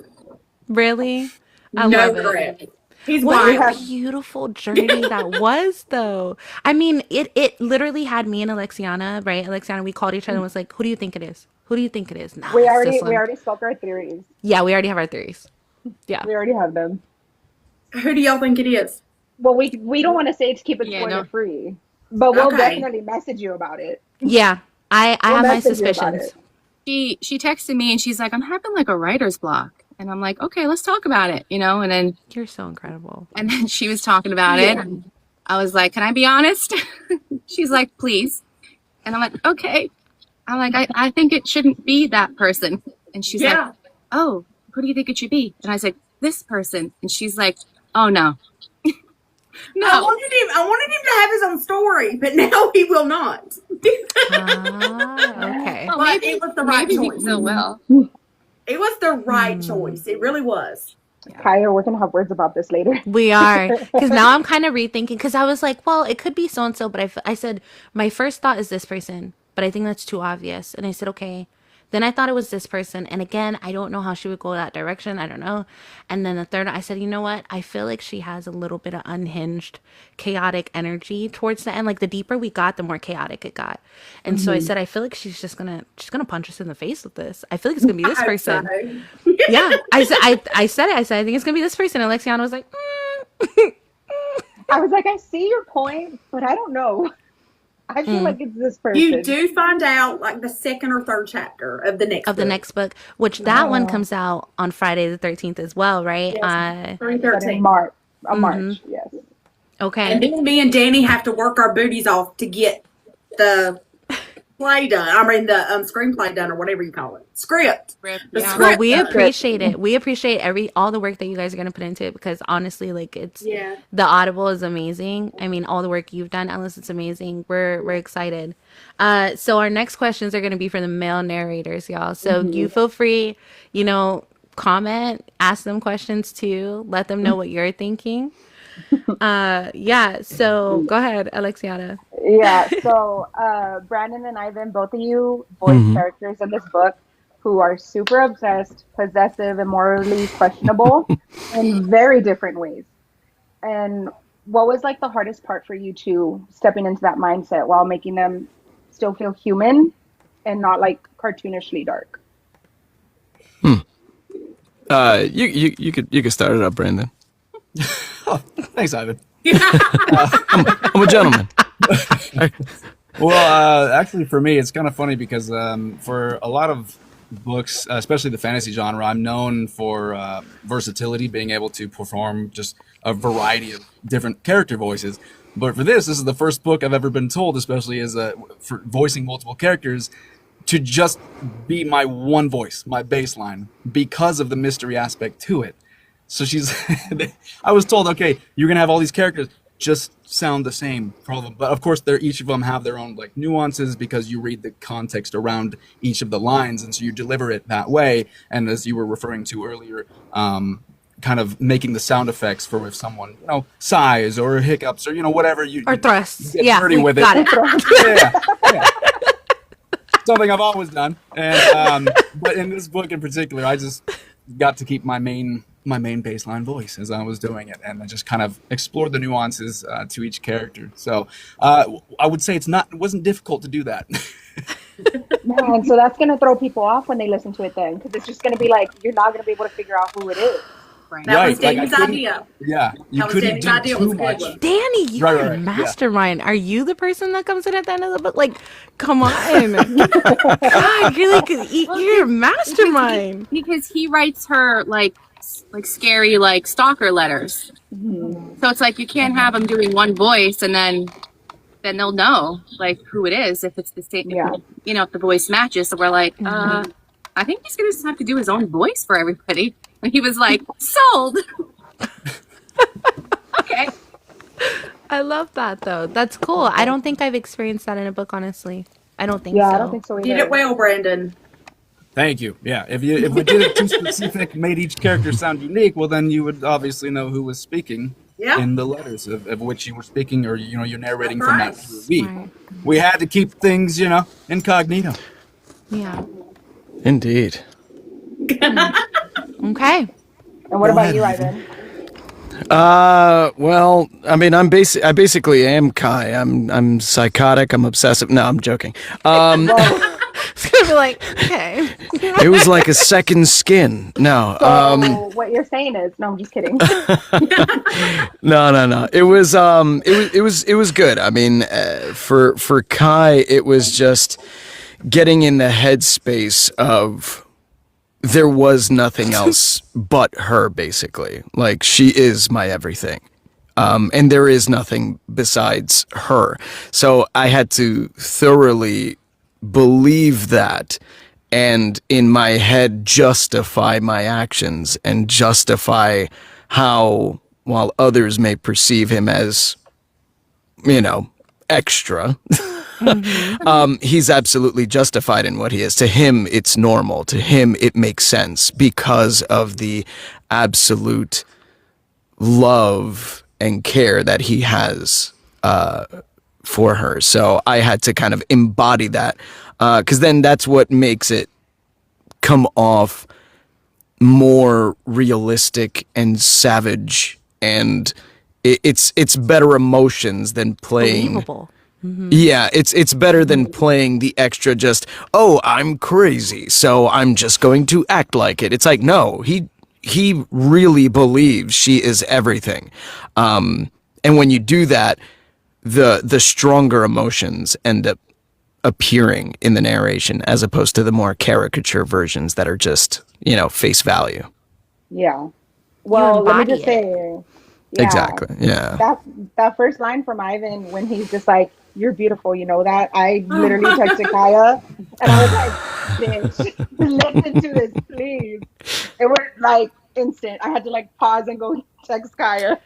Really? No regret. He's What We a wild. have beautiful journey that was, though. I mean, it literally had me and Alexiana, right? Alexiana, we called each other and was like, "Who do you think it is? Who do you think it is?" Nah, we it's this already we one. already spoke our theories. Yeah, we already have our theories. Yeah. We already have them. Who do y'all think it is? Well, we don't want to say it to keep it Yeah, spoiler no. free, but we'll Okay. definitely message you about it. Yeah. I We'll have my message you about suspicions. it. She texted me and she's like, I'm having like a writer's block. And I'm like, okay, let's talk about it, And then You're so incredible. she was talking about it. Yeah. And I was like, can I be honest? She's like, please. And I'm like, okay. I'm like, I think it shouldn't be that person. And she's Yeah. like, oh, who do you think it should be? And I said, this person. And she's like, oh no. I No. wanted him to have his own story, but now he will not. Okay. Oh, But maybe it was the right maybe choice. so well. It was the right choice. It really was. Kaya, we're gonna have words about this later. We are. Because now I'm kind of rethinking. Because I was like, well, it could be so and so. But I said, my first thought is this person. But I think that's too obvious. And I said, okay. Then I thought it was this person. And again, I don't know how she would go that direction. I don't know. And then the third, I said, you know what? I feel like she has a little bit of unhinged, chaotic energy towards the end. Like the deeper we got, the more chaotic it got. And so I said, I feel like she's gonna punch us in the face with this. I feel like it's gonna be this I hope person. so. Yeah. I said, I said it. I said, I think it's gonna be this person. And Alexiana was like, I was like, I see your point, but I don't know. I feel like it's this person. You do find out like the second or third chapter of the next of the book. next book, which that one comes out on Friday the 13th as well, right? Yes. But in 313. March, March, yes. Okay. And then me and Dani have to work our booties off to get the play done. I mean the screenplay done or whatever you call it. Script. The Yeah. script Well, we done. appreciate it. We appreciate all the work that you guys are going to put into it because honestly, like it's Yeah. the Audible is amazing. I mean, all the work you've done, Ellis, it's amazing. We're excited. So our next questions are going to be for the male narrators, y'all. So you feel free, comment, ask them questions too. Let them know what you're thinking. Yeah. So go ahead, Alexiana. Yeah, so Brandon and Ivan, both of you voice characters in this book who are super obsessed, possessive, and morally questionable in very different ways. And what was like the hardest part for you two stepping into that mindset while making them still feel human and not like cartoonishly dark? You could start it up, Brandon. Thanks, Ivan. I'm a gentleman. Well, actually, for me, it's kind of funny because for a lot of books, especially the fantasy genre, I'm known for versatility, being able to perform just a variety of different character voices. But for this is the first book I've ever been told, especially as for voicing multiple characters, to just be my one voice, my baseline, because of the mystery aspect to it. So I was told, okay, you're going to have all these characters just sound the same for all of them. But of course, each of them have their own like nuances because you read the context around each of the lines. And so you deliver it that way. And as you were referring to earlier, kind of making the sound effects for if someone, sighs or hiccups or, whatever. Or thrusts. You get Yeah, dirty we with got it. Yeah. Something I've always done. And but in this book in particular, I just got to keep my main baseline voice as I was doing it, and I just kind of explored the nuances to each character. So I would say it wasn't difficult to do that. Man, so that's gonna throw people off when they listen to it then, because it's just gonna be like you're not gonna be able to figure out who it is. Right. That was Right, like, Dani's I couldn't- idea. Yeah, you That was couldn't Dani's do idea. It was too a good much. one. Danny, you're Right, a yeah. mastermind. Are you the person that comes in at the end of the book? Like, come on. God, you're a mastermind. Because he writes her like scary like stalker letters. So it's like you can't have him doing one voice and then they'll know like who it is if it's the same. Yeah. If the voice matches. So we're like, I think he's gonna just have to do his own voice for everybody. And he was like, sold. Okay. I love that, though. That's cool. I don't think I've experienced that in a book, honestly. I don't think so. Yeah, I don't think so either. You did it well, Brandon. Thank you. Yeah, if we did it too specific, made each character sound unique, well, then you would obviously know who was speaking in the letters of which you were speaking, or you're narrating from that POV. Right. We had to keep things, incognito. Yeah. Indeed. Okay. And what about you, Ivan? Well, I mean, I basically am Kai. I'm psychotic. I'm obsessive. No, I'm joking. It's gonna be like, okay. It was like a second skin. No. So what you're saying is, no, I'm just kidding. No. It was good. I mean, for Kai, it was just getting in the headspace of there was nothing else but her, basically. Like, she is my everything. And there is nothing besides her. So I had to thoroughly believe that and in my head justify my actions and justify how, while others may perceive him as, extra, he's absolutely justified in what he is. To him, it's normal. To him, it makes sense because of the absolute love and care that he has for her. So I had to kind of embody that because then that's what makes it come off more realistic and savage, and it's better emotions than playing. Believable. Yeah, it's better than playing the extra just, oh, I'm crazy, so I'm just going to act like it. It's like, no, he really believes she is everything. And when you do that, the stronger emotions end up appearing in the narration as opposed to the more caricature versions that are just, face value. Yeah. Well, let me embody just say, yeah, Exactly. Yeah. that first line from Ivan when he's just like, "You're beautiful," you know that? I literally texted Kaya and I was like, "Bitch, listen to this, please." It was like instant. I had to like pause and go text Kaya.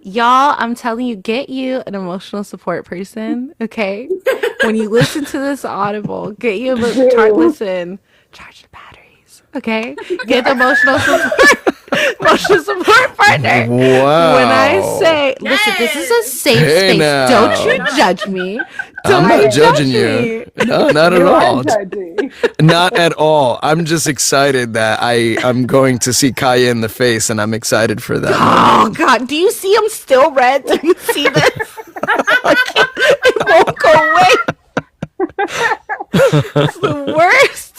Y'all, I'm telling you, get you an emotional support person, okay? When you listen to this audible, get you charge the batteries, okay? Get the emotional support partner. Wow. When I say, listen, this is a safe Hey, space. now. Don't you judge me. I'm not judging me. you. No, not at You are all. judgy. Not at all. I'm just excited that I'm going to see Kaya in the face, and I'm excited for that. Oh God! Do you see him still red? Do you see this? It won't go away. It's the worst.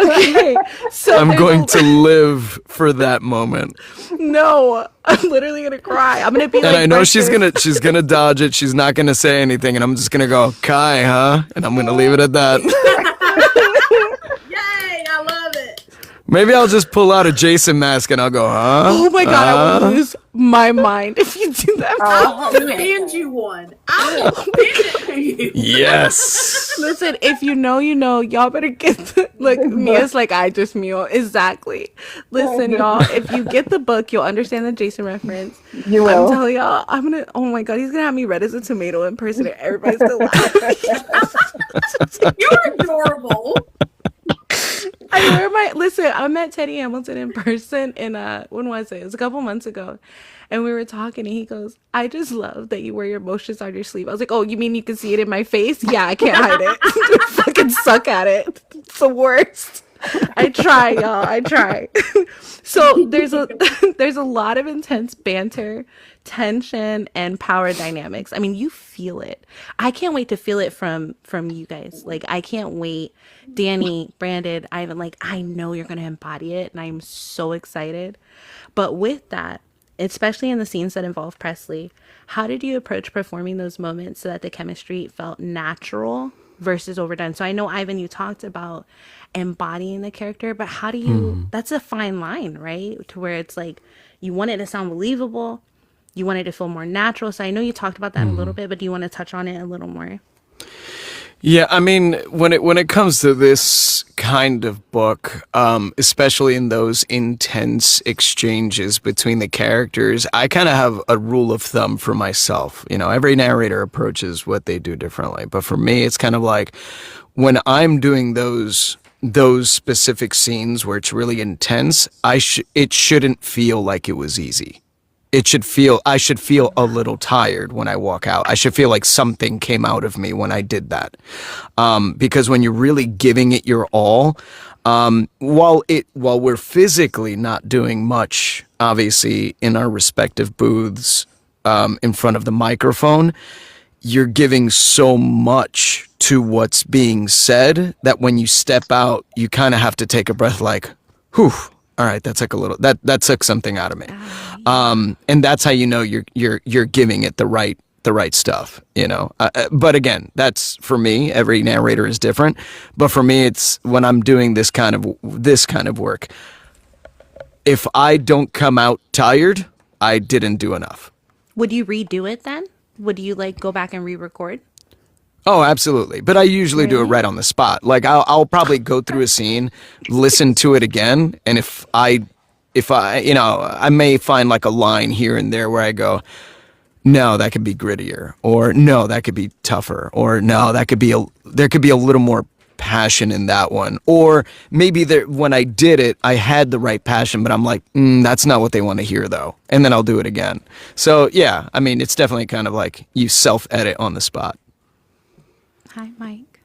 Okay, so I'm going to live for that moment. No, I'm literally gonna cry. I'm gonna be like, And I know she's breakfast. gonna dodge it. She's not gonna say anything, and I'm just gonna go, Kai, huh? And I'm gonna leave it at that. Yay! I love it. Maybe I'll just pull out a Jason mask and I'll go, huh? Oh my God! I will lose my mind if you do that. I'll send you one. I will send it to you. Yes. Listen, if you know, you know. Y'all better get the, like Mia's like I just Mio exactly. Listen, y'all. If you get the book, you'll understand the Jason reference. You will. I'm telling y'all. I'm gonna. Oh my God, he's gonna have me red as a tomato in person, and everybody's gonna laugh. You're adorable. I met Teddy Hamilton in person in when was it? It was a couple months ago. And we were talking and he goes, "I just love that you wear your emotions on your sleeve." I was like, "Oh, you mean you can see it in my face?" Yeah, I can't hide it. I fucking suck at it. It's the worst. I try, y'all. I try. So there's a lot of intense banter, tension, and power dynamics. I mean, you feel it. I can't wait to feel it from you guys. Like, I can't wait. Dani, Brandon, Ivan, like, I know you're gonna embody it, and I'm so excited. But with that, especially in the scenes that involve Presley, how did you approach performing those moments so that the chemistry felt natural versus overdone? So I know, Ivan, you talked about embodying the character, but how do you, that's a fine line, right? To where it's like, you want it to sound believable, you want it to feel more natural. So I know you talked about that a little bit, but do you want to touch on it a little more? Yeah, I mean, when it comes to this kind of book, especially in those intense exchanges between the characters, I kind of have a rule of thumb for myself. You know, every narrator approaches what they do differently, but for me, it's kind of like when I'm doing those specific scenes where it's really intense, it shouldn't feel like it was easy. I should feel a little tired when I walk out. I should feel like something came out of me when I did that. Because when you're really giving it your all, while we're physically not doing much obviously in our respective booths, in front of the microphone, you're giving so much to what's being said that when you step out, you kind of have to take a breath, like, whew, all right, that took a little, that took something out of me. And that's how you know you're giving it the right stuff, you know. But again, that's for me. Every narrator is different. But for me, it's when I'm doing this kind of work. If I don't come out tired, I didn't do enough. Would you redo it then? Would you like go back and re-record? Oh, absolutely. But I usually do it right on the spot. Like I'll probably go through a scene, listen to it again, and if I, you know, I may find like a line here and there where I go, no, that could be grittier, or no, that could be tougher, or no, there could be a little more passion in that one, or maybe when I did it, I had the right passion, but I'm like, that's not what they want to hear though, and then I'll do it again. So yeah, I mean, it's definitely kind of like you self-edit on the spot. Hi, Mike.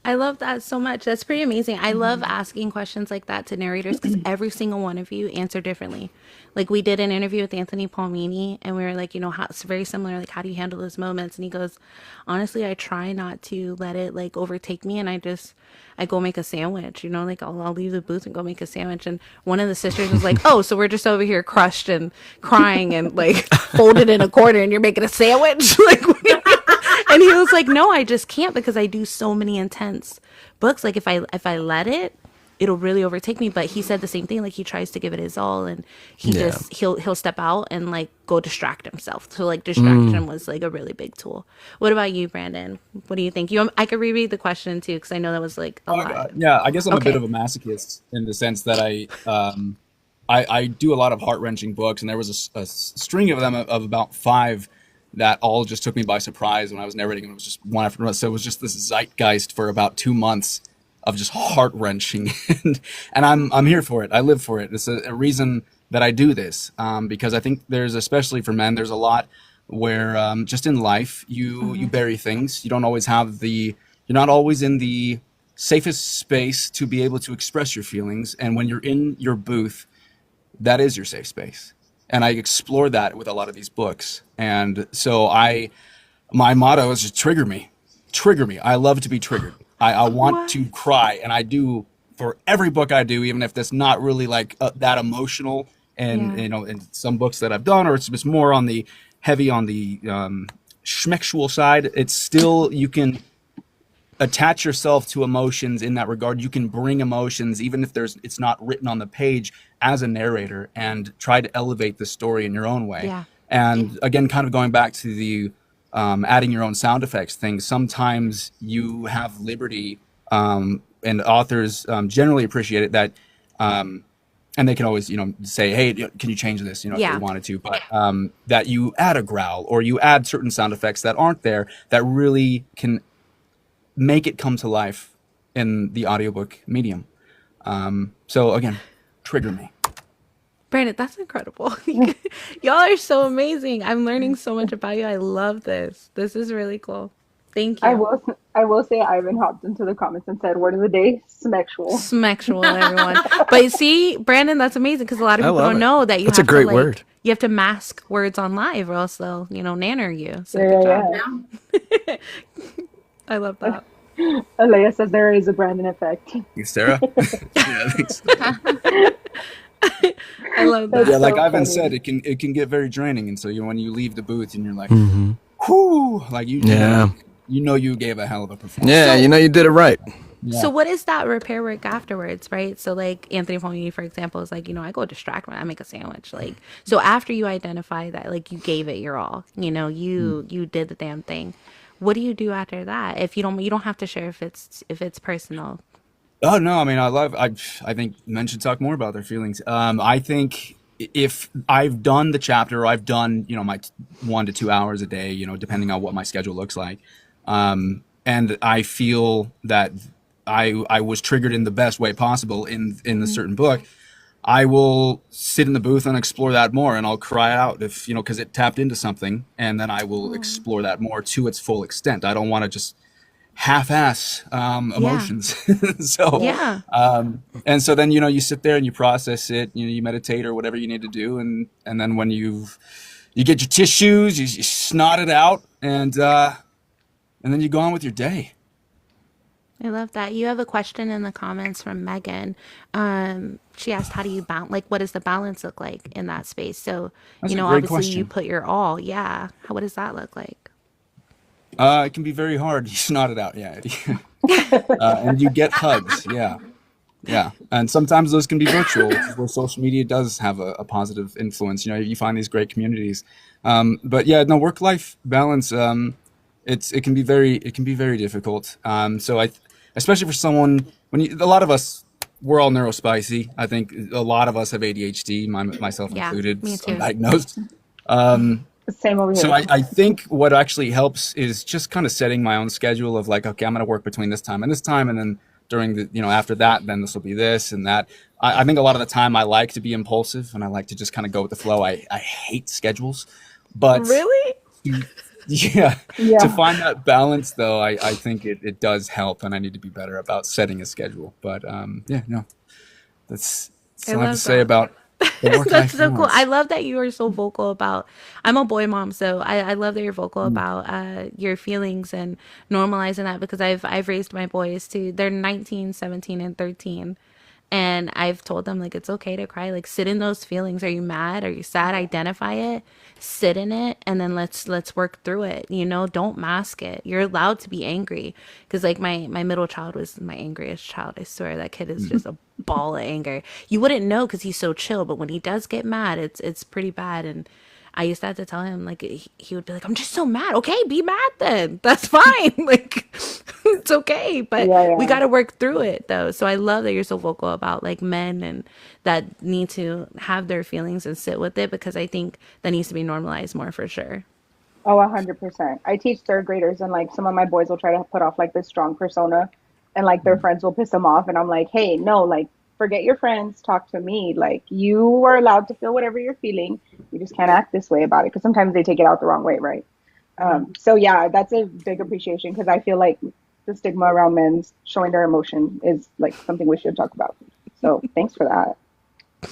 I love that so much. That's pretty amazing. I love asking questions like that to narrators because every single one of you answer differently. Like we did an interview with Anthony Palmini and we were like, you know, how it's very similar. Like, how do you handle those moments? And he goes, honestly, I try not to let it like overtake me. And I go make a sandwich, you know, like I'll leave the booth and go make a sandwich. And one of the sisters was like, oh, so we're just over here crushed and crying and like folded in a corner and you're making a sandwich. Like, and he was like, no, I just can't because I do so many intense books. Like if I let it, it'll really overtake me. But he said the same thing. Like he tries to give it his all and he'll step out and like go distract himself. So like distraction was like a really big tool. What about you, Brandon? What do you think? I could reread the question too, because I know that was like a lot. Yeah, I guess I'm a bit of a masochist in the sense that I do a lot of heart-wrenching books, and there was a string of them of about 5 that all just took me by surprise when I was narrating. It was just one after another. So it was just this zeitgeist for about 2 months of just heart-wrenching. and I'm here for it. I live for it. It's a reason that I do this, because I think there's, especially for men, there's a lot where just in life, you bury things. You don't always have you're not always in the safest space to be able to express your feelings. And when you're in your booth, that is your safe space. And I explore that with a lot of these books. And so my motto is just trigger me. I love to be triggered. I want to cry. And I do for every book I do, even if that's not really like that emotional. And, you know, in some books that I've done, or it's just more on the heavy on the schmexual side, it's still, you can attach yourself to emotions in that regard. You can bring emotions, even if it's not written on the page, as a narrator, and try to elevate the story in your own way. Yeah. And again, kind of going back to the adding your own sound effects thing, sometimes you have liberty, and authors generally appreciate it, that and they can always, you know, say, hey, can you change this, you know, if they wanted to, but that you add a growl or you add certain sound effects that aren't there that really can make it come to life in the audiobook medium. So again, trigger me. Brandon, that's incredible. Y'all are so amazing. I'm learning so much about you. I love this. This is really cool. Thank you. I will say Ivan hopped into the comments and said, word of the day, smexual. Smexual, everyone. But see, Brandon, that's amazing because a lot of people don't know that that's a great word. You have to mask words on live or else they'll, you know, nanner you. So good job. I love that. Alea says there is a Brandon effect. Thanks, Sarah. Yeah, thanks. I love that. Yeah, like Ivan said, it can get very draining, and so when you leave the booth and you're like, whoo, like you know you gave a hell of a performance. Yeah, you know you did it right. Yeah. So what is that repair work afterwards, right? So like Anthony Palmini, for example, is like, you know, I go distract when I make a sandwich. Like, so after you identify that, like you gave it your all, you know, you did the damn thing. What do you do after that? If you don't have to share if it's personal. Oh no, I mean, I think men should talk more about their feelings. I think if I've done the chapter, or I've done, you know, my 1 to 2 hours a day, you know, depending on what my schedule looks like, and I feel that I was triggered in the best way possible in a certain book, I will sit in the booth and explore that more, and I'll cry out if, you know, because it tapped into something, and then I will explore that more to its full extent. I don't want to just half-ass Yeah. emotions. So, Yeah. and so then you sit there and you process it. You meditate or whatever you need to do, and then when you get your tissues, you snot it out, and then you go on with your day. I love that. You have a question in the comments from Megan. She asked, "How do you balance? Like, what does the balance look like in that space?" So, That's a great obviously, you question. put your all. Yeah. What does that look like? It can be very hard. You snot it out, yeah. And you get hugs, yeah. Yeah, and sometimes those can be virtual, which is where social media does have a positive influence. You find these great communities, but yeah, no, work-life balance. It can be very difficult. So especially for someone a lot of us, we're all neurospicy. I think a lot of us have ADHD, myself Yeah, included, me too. undiagnosed. Um, Same over so here. I think what actually helps is just kind of setting my own schedule of like, okay, I'm going to work between this time, and then during after that, then this will be this and that. I think a lot of the time I like to be impulsive and I like to just kind of go with the flow. I hate schedules, but Really? yeah, to Yeah. find that balance though, I think it does help, and I need to be better about setting a schedule. But yeah, no, that's I all I have to love say that. about the That's work-life so cool. I balance. love that you are so vocal about. I'm a boy mom, so I love that you're vocal Mm. about your feelings and normalizing that because I've raised my boys too. They're 19, 17, and 13. And I've told them like it's okay to cry. Like sit in those feelings. Are you mad? Are you sad? Identify it, sit in it, and then let's work through it. Don't mask it. You're allowed to be angry. Because like my middle child was my angriest child. I swear that kid is just a ball of anger. You wouldn't know because he's so chill, but when he does get mad, it's pretty bad. And I used to have to tell him like he would be like, "I'm just so mad." Okay, be mad then. That's fine. Like it's okay, but Yeah, we yeah. got to work through it though. So I love that you're so vocal about like men and that need to have their feelings and sit with it because I think that needs to be normalized more for sure. Oh, 100%. I teach third graders, and like some of my boys will try to put off like this strong persona, and like their friends will piss them off. And I'm like, hey, no, like forget your friends, talk to me. Like you are allowed to feel whatever you're feeling. You just can't act this way about it because sometimes they take it out the wrong way, right? So yeah, that's a big appreciation because I feel like the stigma around men showing their emotion is like something we should talk about. So thanks for that.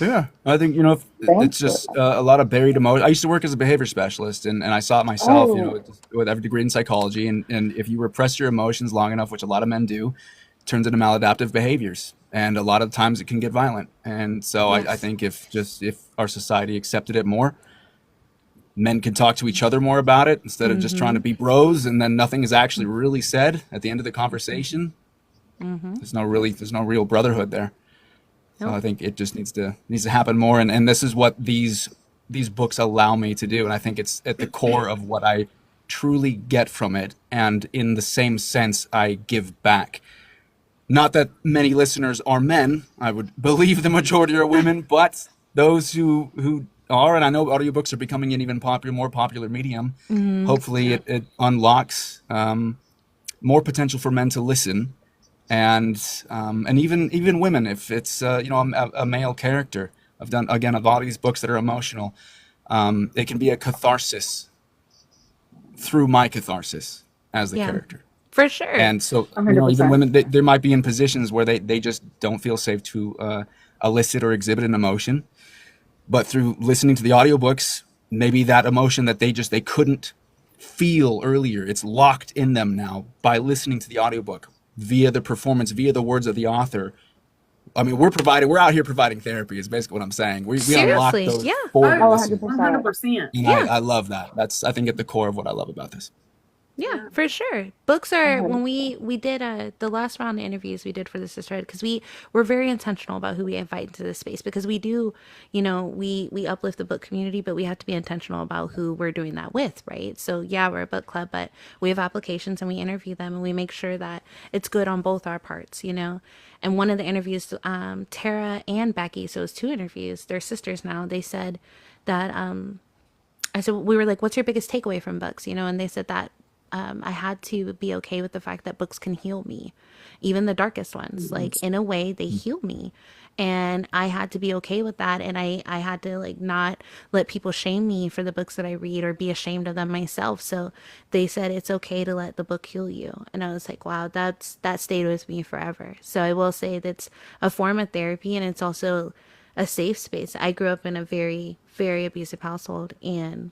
Yeah, I think it's Thanks for just that. a lot of buried emotion. I used to work as a behavior specialist, and I saw it myself. Oh, With every degree in psychology, and if you repress your emotions long enough, which a lot of men do, it turns into maladaptive behaviors, and a lot of times it can get violent. And so I Yes. think if our society accepted it more, men can talk to each other more about it instead of just trying to Mhm. be bros, and then nothing is actually really said at the end of the conversation. Mhm. There's no real brotherhood there. So Nope. I think it just needs to happen more, and this is what these books allow me to do, and I think it's at the core of what I truly get from it, and in the same sense I give back. Not that many listeners are men. I would believe the majority are women, but those who are, and I know audiobooks are becoming an even more popular medium. Mhm. Hopefully, it unlocks more potential for men to listen, and even women if it's a male character. I've done again a lot of these books that are emotional. It can be a catharsis through my catharsis as the Yeah. character. For sure. And so, even 100%. women, they might be in positions where they just don't feel safe to elicit or exhibit an emotion. But through listening to the audiobooks, maybe that emotion that they couldn't feel earlier, it's locked in them now by listening to the audiobook via the performance, via the words of the author. I mean, we're out here providing therapy is basically what I'm saying. We unlock Seriously. those Yeah. for the Oh, Oh, listener. 100%. 100%. And Yeah. I love that. That's, I think, at the core of what I love about this. Yeah, Yeah. for sure. Books are when 100%. we did the last round of interviews we did for the sisterhood because we're very intentional about who we invite into this space because we do, we uplift the book community, but we have to be intentional about who we're doing that with, right? So yeah, we're a book club, but we have applications and we interview them and we make sure that it's good on both our parts. And one of the interviews, Tara and Becky, so it's two interviews. They're sisters now. They said that I said we were like, "What's your biggest takeaway from books?" And they said that I had to be okay with the fact that books can heal me, even the darkest ones. Like, in a way, they heal me. And I had to be okay with that. And I had to, like, not let people shame me for the books that I read or be ashamed of them myself. So they said it's okay to let the book heal you. And I was like, wow, that stayed with me forever. So I will say that's a form of therapy, and it's also a safe space. I grew up in a very, very abusive household, and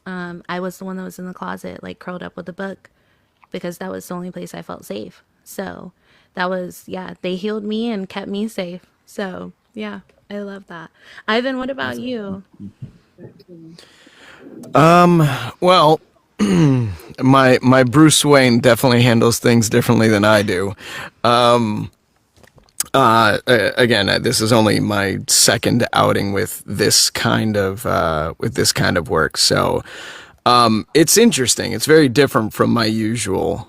I was the one that was in the closet, like curled up with a book, because that was the only place I felt safe. So that was, yeah, they healed me and kept me safe. So yeah, I love that. Ivan, what about you? Well, my Bruce Wayne definitely handles things differently than I do. Again, this is only my second outing with this kind of work, so it's interesting. It's very different from my usual.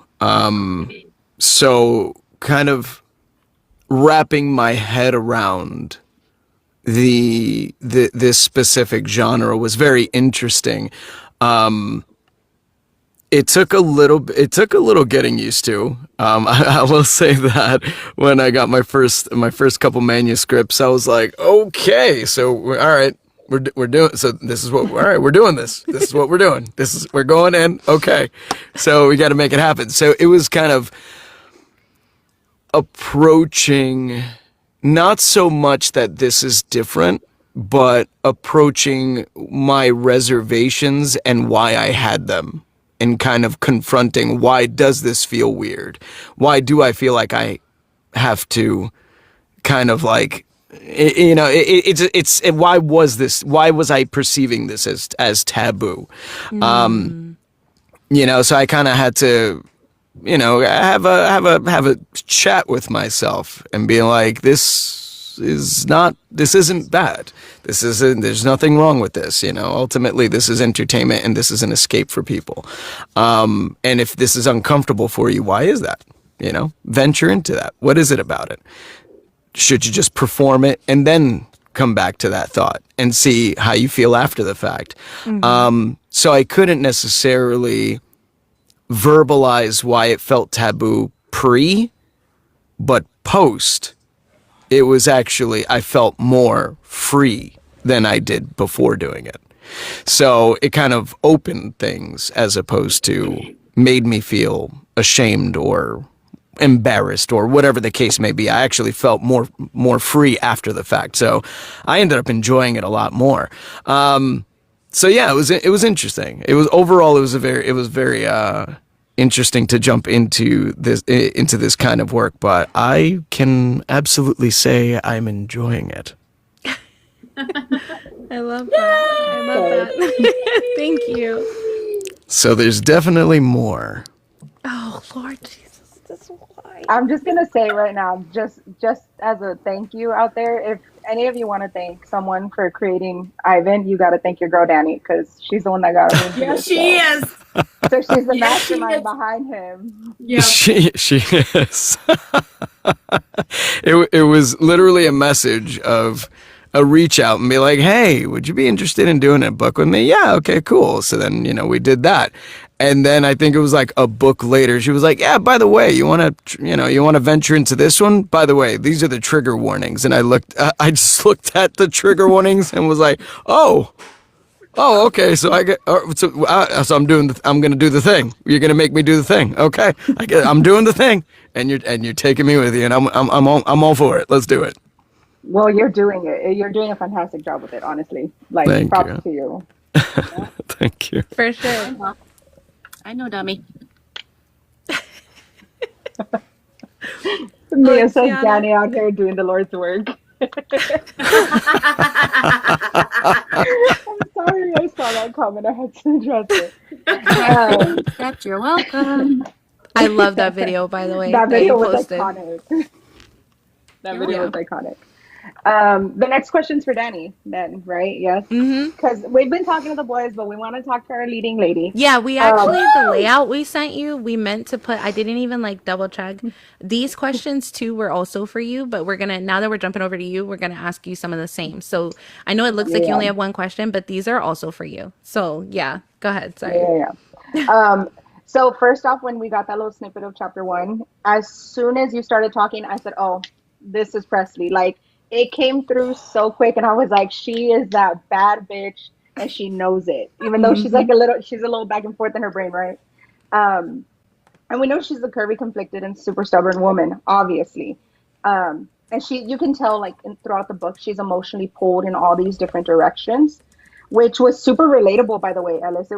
So kind of wrapping my head around this specific genre was very interesting. It took a little getting used to. I will say that when I got my first couple manuscripts, I was like, okay, so all right, we're doing. So this is what. All right, we're doing this. This is what we're doing. We're going in. Okay, so we got to make it happen. So it was kind of approaching, not so much that this is different, but approaching my reservations and why I had them, and kind of confronting, why does this feel weird? Why do I feel like I have to kind of like, why was I perceiving this as taboo? So I kind of had to, have a chat with myself and be like, this isn't bad. There's nothing wrong with this. Ultimately this is entertainment and this is an escape for people. And if this is uncomfortable for you, why is that? Venture into that. What is it about it? Should you just perform it and then come back to that thought and see how you feel after the fact? So I couldn't necessarily verbalize why it felt taboo but post, it was actually, I felt more free than I did before doing it. So it kind of opened things as opposed to made me feel ashamed or embarrassed or whatever the case may be. I actually felt more free after the fact. So I ended up enjoying it a lot more. So yeah, it was interesting. It was very interesting to jump into this kind of work, but I can absolutely say I'm enjoying it. I love that. Thank you. So there's definitely more. Oh, Lord Jesus, that's why. I'm just gonna say right now, just as a thank you out there, if any of you want to thank someone for creating Ivan, you got to thank your girl Dani, because she's the one that got him. Yeah, she is. So she's the mastermind behind him. Yeah. She is. It was literally a message of a reach out and be like, hey, would you be interested in doing a book with me? Yeah, okay, cool. So then, we did that. And then I think it was like a book later, she was like, yeah, by the way, you want to venture into this one? By the way, these are the trigger warnings. And I just looked at the trigger warnings and was like, oh, okay. So I'm going to do the thing. You're going to make me do the thing. Okay. I'm doing the thing, and you're taking me with you, and I'm all for it. Let's do it. Well, you're doing it. You're doing a fantastic job with it, honestly. Like, Thank props to you. Thank you. For sure. I know, dummy. Mia says Dani out here doing the Lord's work. I'm sorry, I saw that comment. I had to address it. You're welcome. I love that video, by the way. That video was posted. iconic. That video was iconic. The next question's for Dani then, right? Yes? Because we've been talking to the boys, but we want to talk to our leading lady. Yeah, we actually, the layout we sent you, we meant to put, I didn't even double check. These questions too were also for you, but now that we're jumping over to you, we're going to ask you some of the same. So I know it looks like you only have one question, but these are also for you. So yeah, go ahead. Sorry. Yeah. So first off, when we got that little snippet of chapter 1, as soon as you started talking, I said, "Oh, this is Presley." Like it came through so quick, and I was like, "She is that bad bitch, and she knows it." Even though she's like she's a little back and forth in her brain, right? And we know she's a curvy, conflicted, and super stubborn woman, obviously. And you can tell, like throughout the book, she's emotionally pulled in all these different directions, which was super relatable, by the way, Ellis.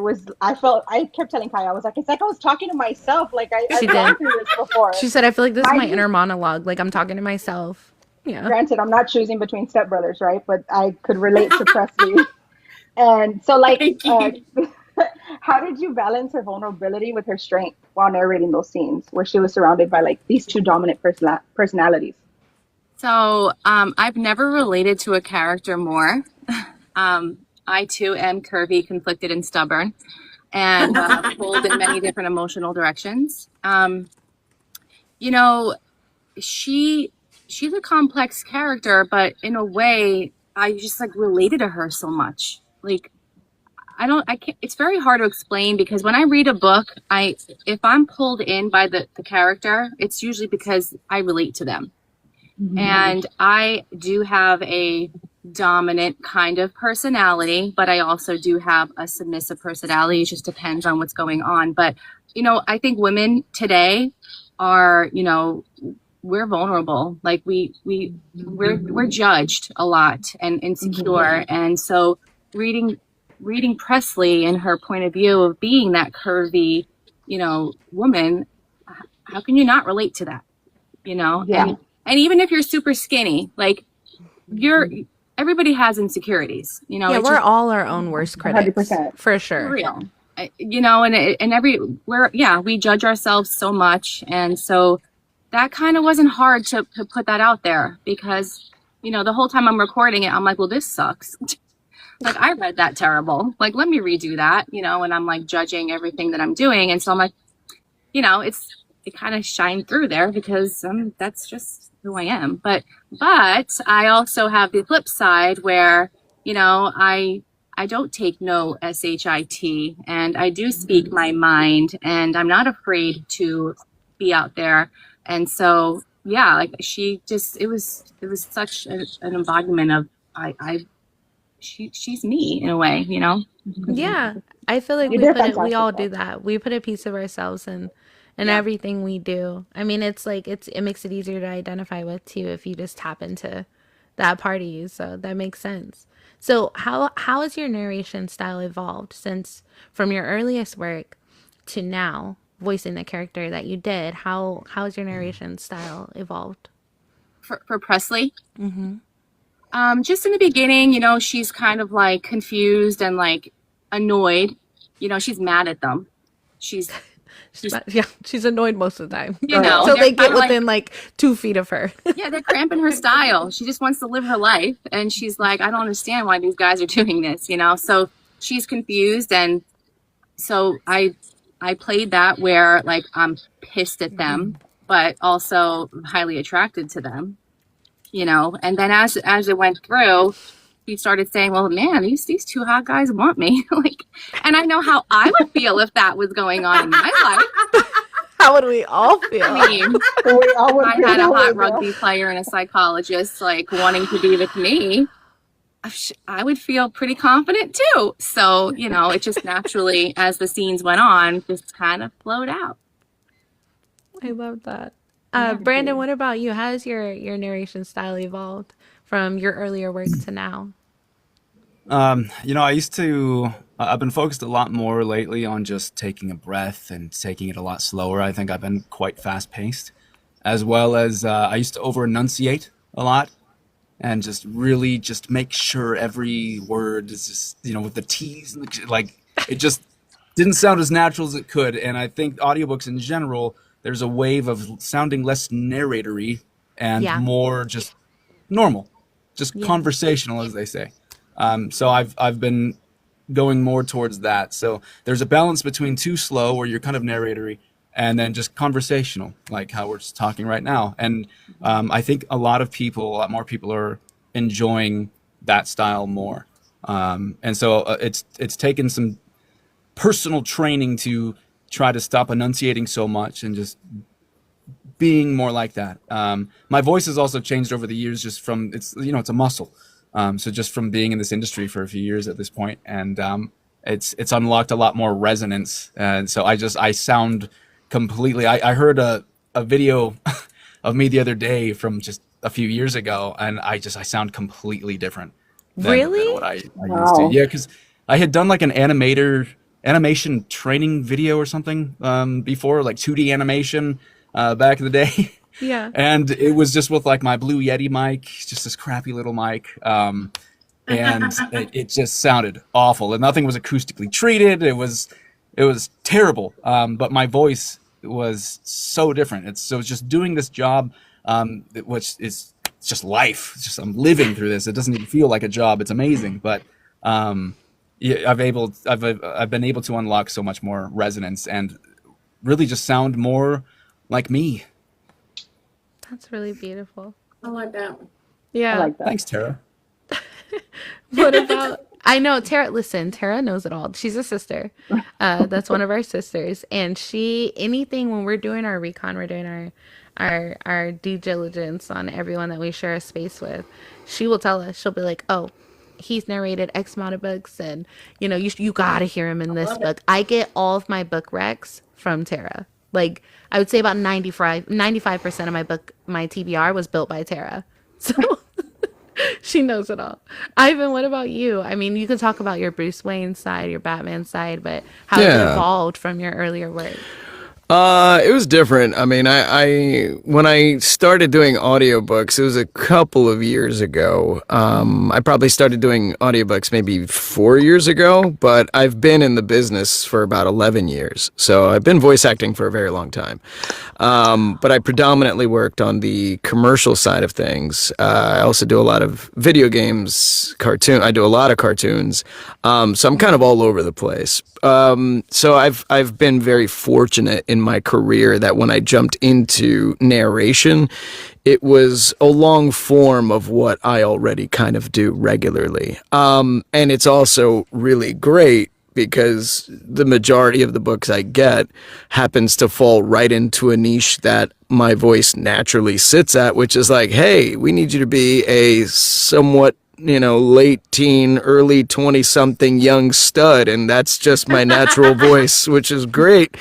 I kept telling Kai, I was like, it's like I was talking to myself. Like I've gone through this before. She said, I feel like this is my inner monologue. Like I'm talking to myself. Yeah. Granted, I'm not choosing between stepbrothers, right? But I could relate to Presley. And so, like, how did you balance her vulnerability with her strength while narrating those scenes where she was surrounded by like these two dominant personalities? So I've never related to a character more. I too am curvy, conflicted, and stubborn, and pulled in many different emotional directions. You know, she's a complex character, but in a way, I just like related to her so much. Like, I can't, it's very hard to explain because when I read a book, if I'm pulled in by the character, it's usually because I relate to them. Mm-hmm. And I do have a dominant kind of personality, but I also do have a submissive personality. It just depends on what's going on. But, you know, I think women today are, you know, we're vulnerable. Like we're judged a lot and insecure. Mm-hmm. And so reading Presley and her point of view of being that curvy, you know, woman, how can you not relate to that? You know? Yeah. And even if you're super skinny, like everybody has insecurities, you know. Yeah, we're all our own worst critics. 100%. For sure. For real. You know, we judge ourselves so much. And so that kind of wasn't hard to put that out there because, you know, the whole time I'm recording it, I'm like, well, this sucks. Like, I read that terrible. Like, let me redo that, you know, and I'm like judging everything that I'm doing. And so I'm like, you know, it kind of shined through there because that's just who I am. But I also have the flip side where, you know, I don't take no SHIT and I do speak my mind and I'm not afraid to be out there. And so, yeah, like it was such an embodiment of she's me in a way, you know? Yeah. I feel like we all do that. We put a piece of ourselves in everything we do. I mean, it's like it makes it easier to identify with too if you just tap into that part of you. So that makes sense. So how has your narration style evolved since from your earliest work to now voicing the character that you did? How has your narration style evolved? For Presley? Mm-hmm. Just in the beginning, you know, she's kind of like confused and like annoyed. You know, she's mad at them. She's annoyed most of the time. You know, so they get within like 2 feet of her. Yeah, they're cramping her style. She just wants to live her life, and she's like, I don't understand why these guys are doing this. You know, so she's confused, and so I played that where like I'm pissed at them, but also highly attracted to them. You know, and then as it went through, he started saying, well, man, these two hot guys want me. Like, and I know how I would feel if that was going on in my life. How would we all feel? I mean, I had a hot rugby player and a psychologist like wanting to be with me. I would feel pretty confident too. So, you know, it just naturally, as the scenes went on, just kind of flowed out. I love that. Brandon, what about you? How has your narration style evolved from your earlier work to now? You know, I've been focused a lot more lately on just taking a breath and taking it a lot slower. I think I've been quite fast paced, as well as I used to over enunciate a lot and just really just make sure every word is just, you know, with the T's and like it just didn't sound as natural as it could. And I think audiobooks in general, there's a wave of sounding less narratory and more just normal, just conversational, as they say. So I've been going more towards that. So there's a balance between too slow, where you're kind of narratory, and then just conversational, like how we're just talking right now. And I think a lot more people are enjoying that style more. And so it's taken some personal training to try to stop enunciating so much and just being more like that. My voice has also changed over the years, just from it's a muscle. So just from being in this industry for a few years at this point, and it's unlocked a lot more resonance. And so I sound completely. I heard a video of me the other day from just a few years ago, and I sound completely different than what I used to. Yeah, because I had done like an animation training video or something before, like 2D animation back in the day. Yeah. And it was just with like my Blue Yeti mic, just this crappy little mic. And it just sounded awful, and nothing was acoustically treated. It was terrible. But my voice was so different. It's just doing this job, which is just life. It's just, I'm living through this. It doesn't even feel like a job. It's amazing. But yeah, I've been able to unlock so much more resonance and really just sound more like me. That's really beautiful. I like that. Yeah. I like that. Thanks, Tara. What about, I know Tara, listen, Tara knows it all. She's a sister. That's one of our sisters. And anything when we're doing our recon, we're doing our due diligence on everyone that we share a space with, she will tell us, she'll be like, oh, he's narrated X amount of books, and you gotta hear him in this book. I get all of my book recs from Tara. Like, I would say about 95% of my TBR was built by Tara. So she knows it all. Ivan, what about you? I mean, you can talk about your Bruce Wayne side, your Batman side, but how it evolved from your earlier work. It was different. I mean, I when I started doing audiobooks, it was a couple of years ago. I probably started doing audiobooks maybe 4 years ago, but I've been in the business for about 11 years. So I've been voice acting for a very long time. But I predominantly worked on the commercial side of things. I also do a lot of video games, I do a lot of cartoons. So I'm kind of all over the place. So I've been very fortunate in my career that when I jumped into narration, it was a long form of what I already kind of do regularly. And it's also really great because the majority of the books I get happens to fall right into a niche that my voice naturally sits at, which is like, hey, we need you to be a somewhat late teen, early 20-something young stud, and that's just my natural voice, which is great.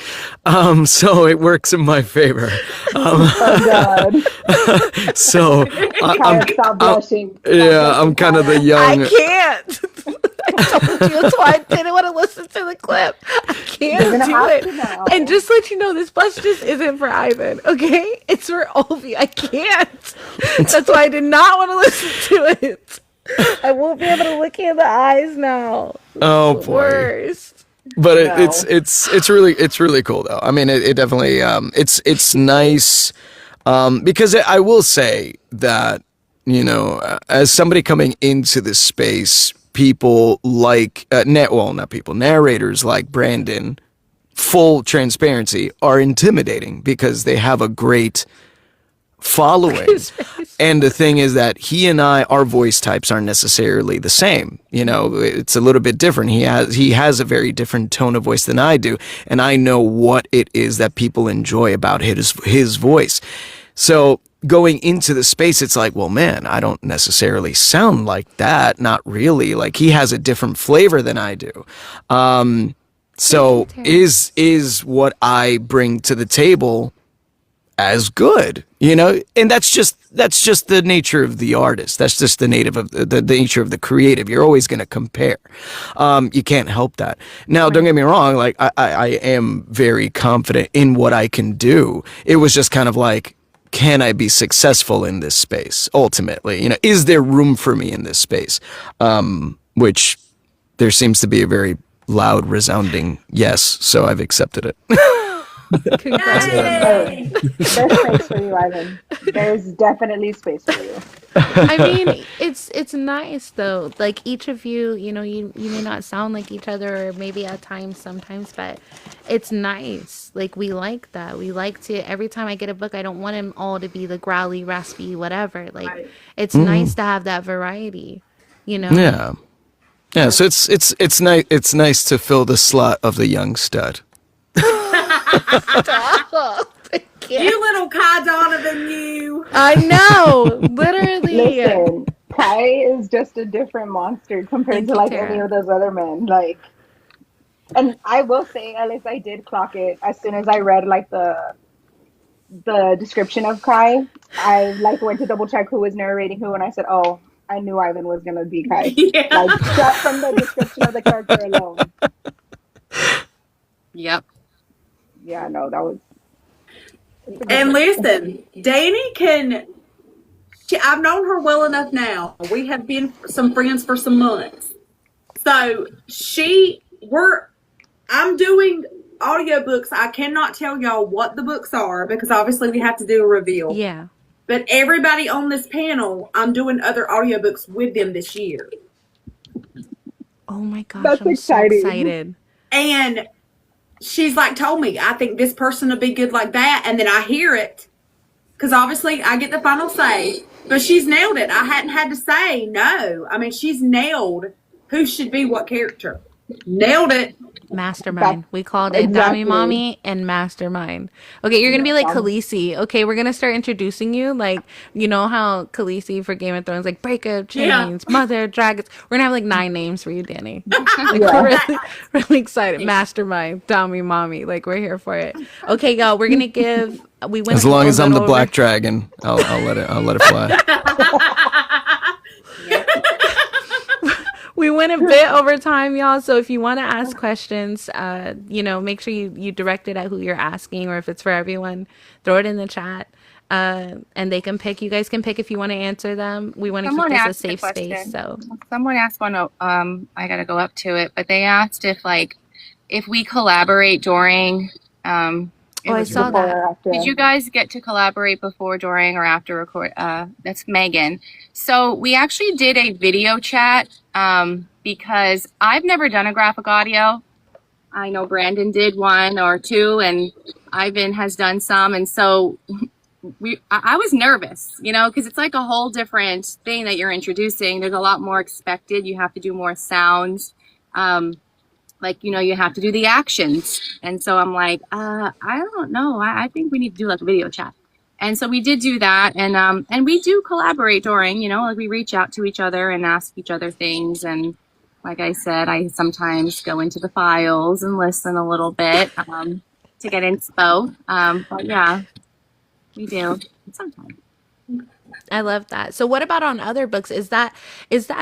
So it works in my favor. Oh God! So Stop blushing. I'm kind of the young. I can't. I told you, that's why I didn't want to listen to the clip. I can't do it. And just to let you know, this bus just isn't for Ivan, okay? It's for Ovi. I can't. That's why I did not want to listen to it. I won't be able to look you in the eyes now. Oh boy. Worst. But it's really cool though. I mean, it definitely it's nice because I will say that as somebody coming into this space, people like narrators like Brandon, full transparency, are intimidating because they have a great following. And the thing is that he and our voice types aren't necessarily the same. It's a little bit different. He has a very different tone of voice than I do, and I know what it is that people enjoy about his voice. So going into the space, it's like, well, man, I don't necessarily sound like that. Not really. Like, he has a different flavor than I do. So is what I bring to the table as good, and that's just the nature of the artist. That's just the nature of the creative. You're always going to compare. You can't help that. Now, don't get me wrong. Like, I am very confident in what I can do. It was just kind of like, can I be successful in this space? Ultimately, is there room for me in this space? Which there seems to be a very loud, resounding yes. So I've accepted it. There's space for you, Ivan. There's definitely space for you. I mean, it's nice though. Like, each of you, you may not sound like each other, or maybe at times, sometimes, but it's nice. Like, we like that. We like to. Every time I get a book, I don't want them all to be the growly, raspy, whatever. Like, it's nice to have that variety. Yeah. So it's nice. It's nice to fill the slot of the young stud. Stop. I can't. You little Kai Donovan, you. I know, literally. Listen, Kai is just a different monster compared Thank to you, like Tara. any of those other men. Like, and I will say, Ellis, I did clock it as soon as I read like the description of Kai. I like went to double check who was narrating who, and I said, "Oh, I knew Ivan was gonna be Kai." Yeah. Like just from the description of the character alone. Yep. Yeah, no, that was. And listen, Dani can. I've known her well enough now. We have been some friends for some months. So I'm doing audiobooks. I cannot tell y'all what the books are because obviously we have to do a reveal. Yeah. But everybody on this panel, I'm doing other audiobooks with them this year. Oh my gosh, That's I'm exciting. so excited. And she's like told me, I think this person will be good like that. And then I hear it because obviously I get the final say. But she's nailed it. I hadn't had to say no. I mean, she's nailed who should be what character. Nailed it. Mastermind. We called it Exactly. Dami Mommy and Mastermind. Okay, you're gonna be like Khaleesi. Okay, we're gonna start introducing you. Like, you know how Khaleesi for Game of Thrones, like break up chains, mother of dragons. We're gonna have like 9 names for you, Dani. Like, we're really excited. Mastermind, Dami Mommy. Like, we're here for it. Okay, y'all, we're gonna give. We went As long as I'm the over. Black Dragon, I'll let it fly. We went a bit over time, y'all. So if you want to ask questions, make sure you direct it at who you're asking, or if it's for everyone, throw it in the chat. And they can pick. You guys can pick if you want to answer them. We want to keep this a safe space. So someone asked one. I got to go up to it, but they asked if we collaborate during. I saw that. Did you guys get to collaborate before, during, or after record? That's Megan. So we actually did a video chat because I've never done a graphic audio. I know Brandon did 1 or 2, and Ivan has done some. And so I was nervous, because it's like a whole different thing that you're introducing. There's a lot more expected. You have to do more sounds. You have to do the actions. And so I'm like, I don't know. I think we need to do like a video chat. And so we did do that. And we do collaborate during, we reach out to each other and ask each other things. And like I said, I sometimes go into the files and listen a little bit to get inspo. But yeah, we do sometimes. I love that. So what about on other books? Is that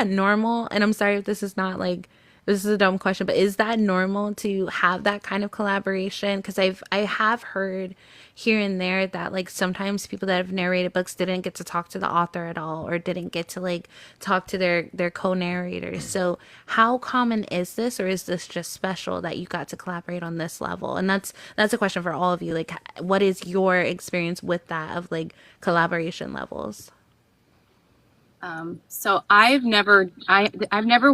normal? And I'm sorry if this is not like, this is a dumb question, but is that normal to have that kind of collaboration? Because I have heard here and there that like sometimes people that have narrated books didn't get to talk to the author at all, or didn't get to like talk to their co-narrators. So how common is this, or is this just special that you got to collaborate on this level? And that's a question for all of you. Like, what is your experience with that, of like collaboration levels? So I've never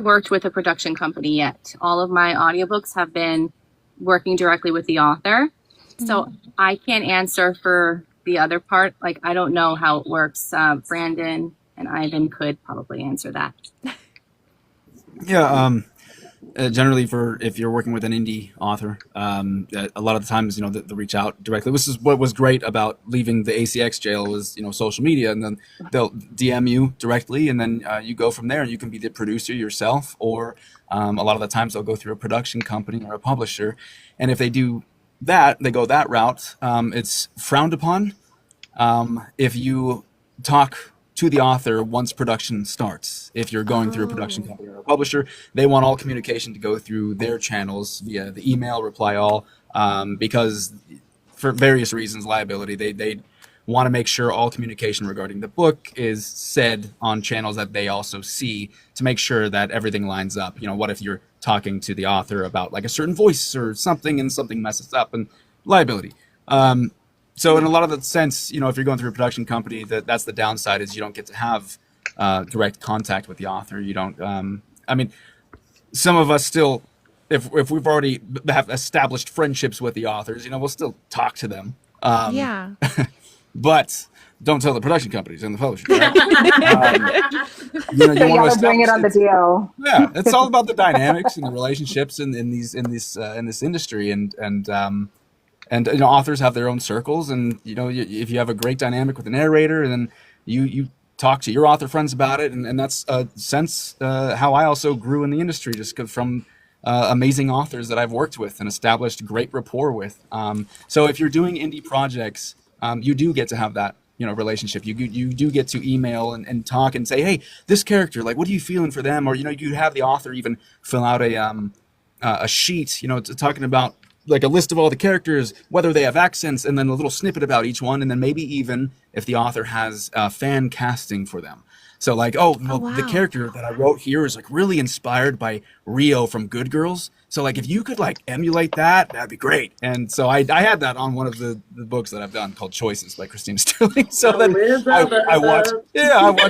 worked with a production company yet. All of my audiobooks have been working directly with the author. So I can't answer for the other part. Like, I don't know how it works. Brandon and Ivan could probably answer that. Yeah. Generally, if you're working with an indie author, a lot of the times, they'll reach out directly. This is what was great about leaving the ACX jail was, social media, and then they'll DM you directly, and then you go from there, and you can be the producer yourself, or a lot of the times they'll go through a production company or a publisher. And if they do that, they go that route, it's frowned upon if you talk to the author once production starts. If you're going through a production company or a publisher, they want all communication to go through their channels via the email, reply all, because for various reasons, liability, they want to make sure all communication regarding the book is said on channels that they also see, to make sure that everything lines up. What if you're talking to the author about like a certain voice or something, and something messes up, and liability. So in a lot of the sense, if you're going through a production company, that's the downside, is you don't get to have direct contact with the author. You don't. Some of us still, if we've already have established friendships with the authors, we'll still talk to them. Yeah. But don't tell the production companies and the publishers. Right? You want to bring it on the DL. Yeah, it's all about the dynamics and the relationships in this industry, and and authors have their own circles, and if you have a great dynamic with the narrator, and then you talk to your author friends about it, and that's a sense how I also grew in the industry, just from amazing authors that I've worked with and established great rapport with. So if you're doing indie projects, you do get to have that relationship. You do get to email and talk and say, hey, this character, like, what are you feeling for them? Or you have the author even fill out a sheet, talking about like a list of all the characters, whether they have accents, and then a little snippet about each one, and then maybe even if the author has fan casting for them. So like, the character that I wrote here is like really inspired by Rio from Good Girls. So like, if you could like emulate that, that'd be great. And so I had that on one of the books that I've done called Choices by Christina Sterling. So then I watched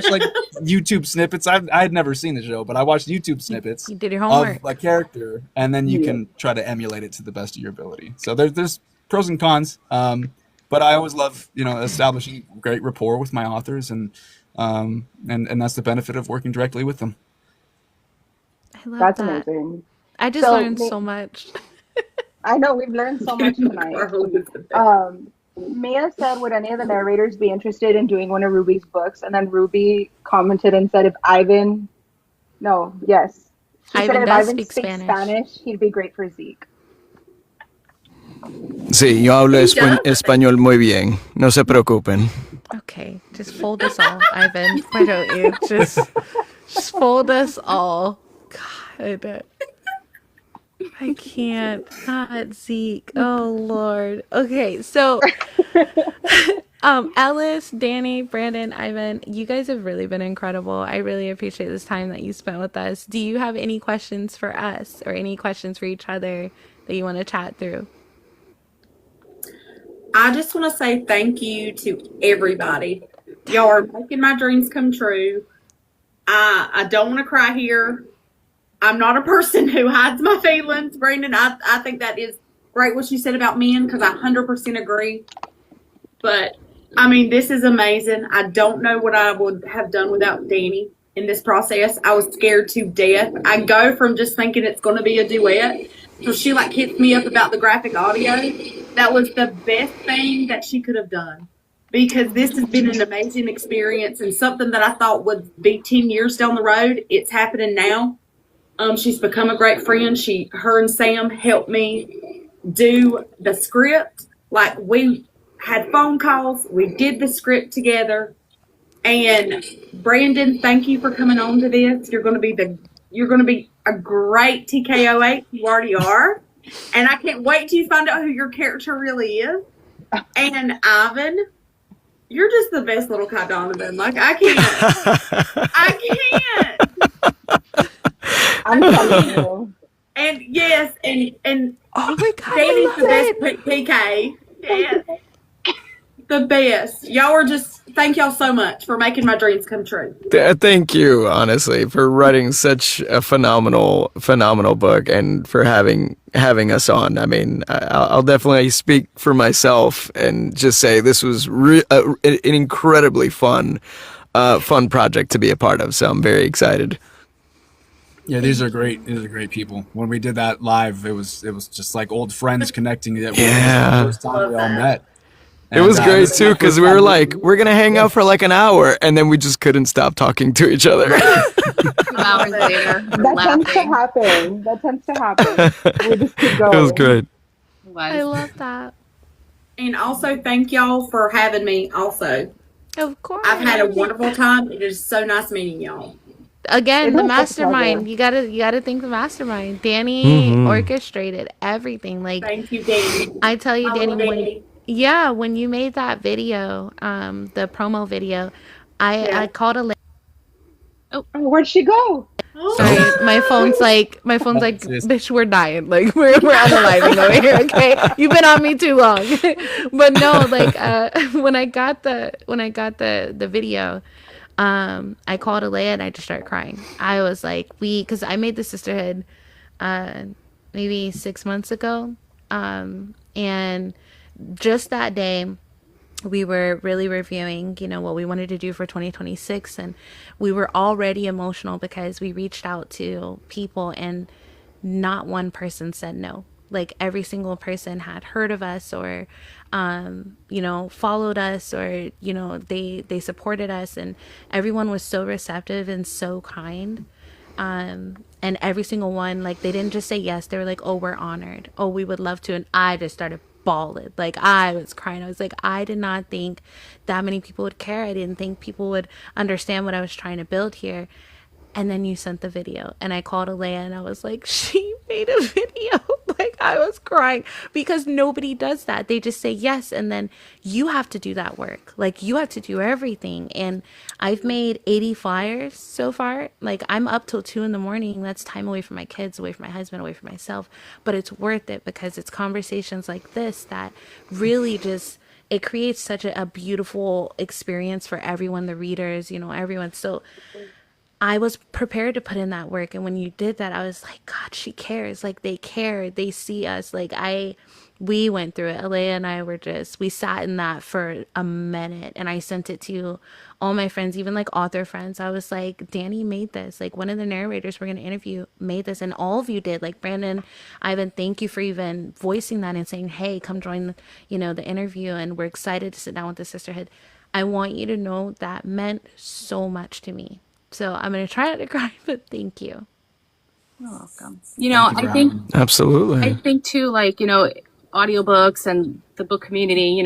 like YouTube snippets. I had never seen the show, but I watched YouTube snippets. You did your homework. Of a character, and then you can try to emulate it to the best of your ability. So there's pros and cons. But I always love, establishing great rapport with my authors, and that's the benefit of working directly with them. I love That's that. amazing. I just learned so much. I know, we've learned so much tonight. Mia said, would any of the narrators be interested in doing one of Ruby's books? And then Ruby commented and said, Ivan speaks Spanish, he'd be great for Zeke. Sí, yo hablo español muy bien. No se preocupen. Okay, just fold us all, Ivan. Why don't you just fold us all? God, I can't. Not Zeke. Oh Lord. Okay, so Ellis, Dani, Brandon, Ivan, you guys have really been incredible. I really appreciate this time that you spent with us. Do you have any questions for us or any questions for each other that you want to chat through? I just want to say thank you to everybody. Y'all are making my dreams come true. I don't want to cry here. I'm not a person who hides my feelings, Brandon. I think that is great what you said about men, because I 100% agree. But, I mean, this is amazing. I don't know what I would have done without Dani in this process. I was scared to death. I go from just thinking it's going to be a duet. So she hits me up about the graphic audio. That was the best thing that she could have done, because this has been an amazing experience, and something that I thought would be 10 years down the road. It's happening now. She's become a great friend. Her and Sam helped me do the script. Like, we had phone calls. We did the script together. And Brandon, thank you for coming on to this. You're going to be a great TKO8. You already are. And I can't wait till you find out who your character really is. And Ivan, you're just the best little Kai Donovan. Like, I can't. I'm telling you. And yes, and oh my God, Dani's the best PK. Yes. The best. Y'all are just, thank y'all so much for making my dreams come true. Thank you, honestly, for writing such a phenomenal book, and for having us on. I mean, I'll definitely speak for myself and just say this was an incredibly fun project to be a part of. So I'm very excited. Yeah, these are great people. When we did that live, it was just like old friends connecting. It was the first time we all met. It was great too, because we were like, we're gonna hang out for like an hour, and then we just couldn't stop talking to each other. 2 hours later, That tends to happen. We just keep going. It was great. I love that. And also, thank y'all for having me. Also, of course, I've had a wonderful time. It is so nice meeting y'all. Again, the mastermind. You gotta thank the mastermind. Dani orchestrated everything. Like, thank you, Dani. I tell you, Dani, when you made that video, the promo video, I called a lady. Oh, where'd she go? Sorry, my phone's like, bitch, we're dying. Like, we're unaliving over here. Okay, you've been on me too long. But no, like, when I got the video, I called Alea and I just started crying. I was like, because I made the sisterhood, maybe 6 months ago, and just that day, we were really reviewing, what we wanted to do for 2026, and we were already emotional because we reached out to people and not one person said no. like every single person had heard of us or followed us, or they supported us, and everyone was so receptive and so kind. And every single one, like, they didn't just say yes, they were like, oh, we're honored, oh, we would love to. And I just started bawling. Like, I was crying. I was like, I did not think that many people would care. I didn't think people would understand what I was trying to build here. And then you sent the video, and I called Alea and I was like, she made a video. Like, I was crying because nobody does that. They just say yes, and then you have to do that work. Like, you have to do everything. And I've made 80 flyers so far. Like, I'm up till 2 a.m. That's time away from my kids, away from my husband, away from myself. But it's worth it because it's conversations like this that really just, it creates such a beautiful experience for everyone, the readers, everyone. So I was prepared to put in that work. And when you did that, I was like, God, she cares. Like, they care. They see us. Like, we went through it. Alea and I we sat in that for a minute, and I sent it to all my friends, even like author friends. I was like, Dani made this. Like, one of the narrators we're going to interview made this. And all of you did. Like, Brandon, Ivan, thank you for even voicing that and saying, hey, come join, the interview. And we're excited to sit down with the sisterhood. I want you to know that meant so much to me. So I'm going to try not to cry, but thank you. You're welcome. I think Absolutely. I think too, like, audiobooks and the book community,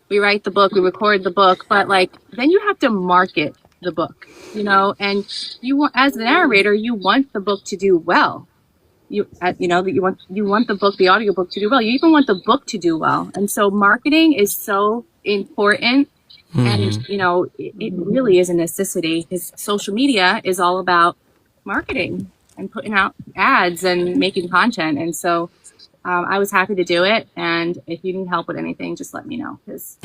we write the book, we record the book, but like, then you have to market the book, and you want, as the narrator, you want the book to do well. You want the book, the audiobook to do well. You even want the book to do well. And so marketing is so important. And, it really is a necessity because social media is all about marketing and putting out ads and making content. And so I was happy to do it. And if you need help with anything, just let me know. Because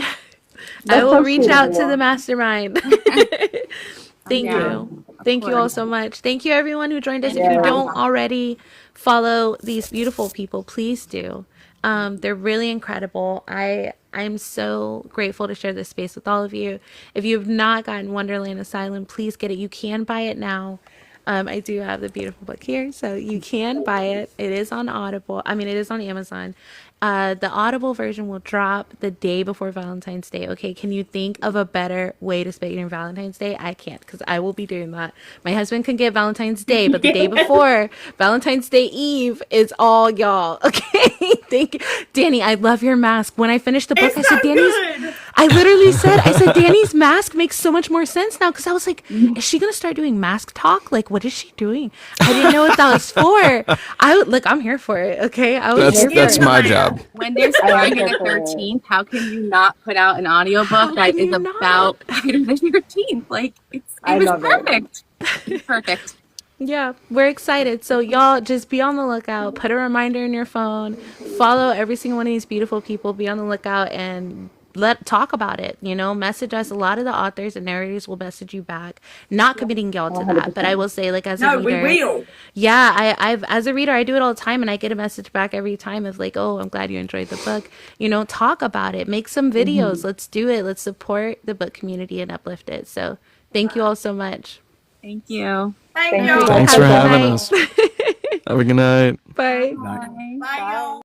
I will reach out to the mastermind. Thank you. Thank you all so much. Thank you, everyone who joined us. If you don't already follow these beautiful people, please do. They're really incredible. I'm so grateful to share this space with all of you. If you have not gotten Wonderland Asylum, please get it. You can buy it now. I do have the beautiful book here, so you can buy it. It is on Audible. It is on Amazon. The Audible version will drop the day before Valentine's Day. Okay, can you think of a better way to spend your Valentine's Day? I can't, because I will be doing that. My husband can get Valentine's Day, but the day before Valentine's Day Eve is all y'all. Okay, thank you, Dani. I love your mask. When I finished the book, I said, I literally said, Dani's mask makes so much more sense now, because I was like, is she gonna start doing mask talk? Like, what is she doing? I didn't know what that was for. I'm here for it. Okay, that's my job. When there's Friday the 13th, how can you not put out an audiobook that is about Friday the 13th? Like, it was perfect. Perfect. Yeah, we're excited. So y'all just be on the lookout. Put a reminder in your phone. Follow every single one of these beautiful people. Be on the lookout and talk about it. Message us. A lot of the authors and narrators will message you back. Not committing y'all to that, but I will say, like, as a reader, we will. Yeah, I've as a reader, I do it all the time, and I get a message back every time of like, oh, I'm glad you enjoyed the book. Talk about it. Make some videos. Let's do it. Let's support the book community and uplift it. So thank you all so much. Thank you. Thank you. Thanks for having us. Have a good night. Bye. Bye, y'all.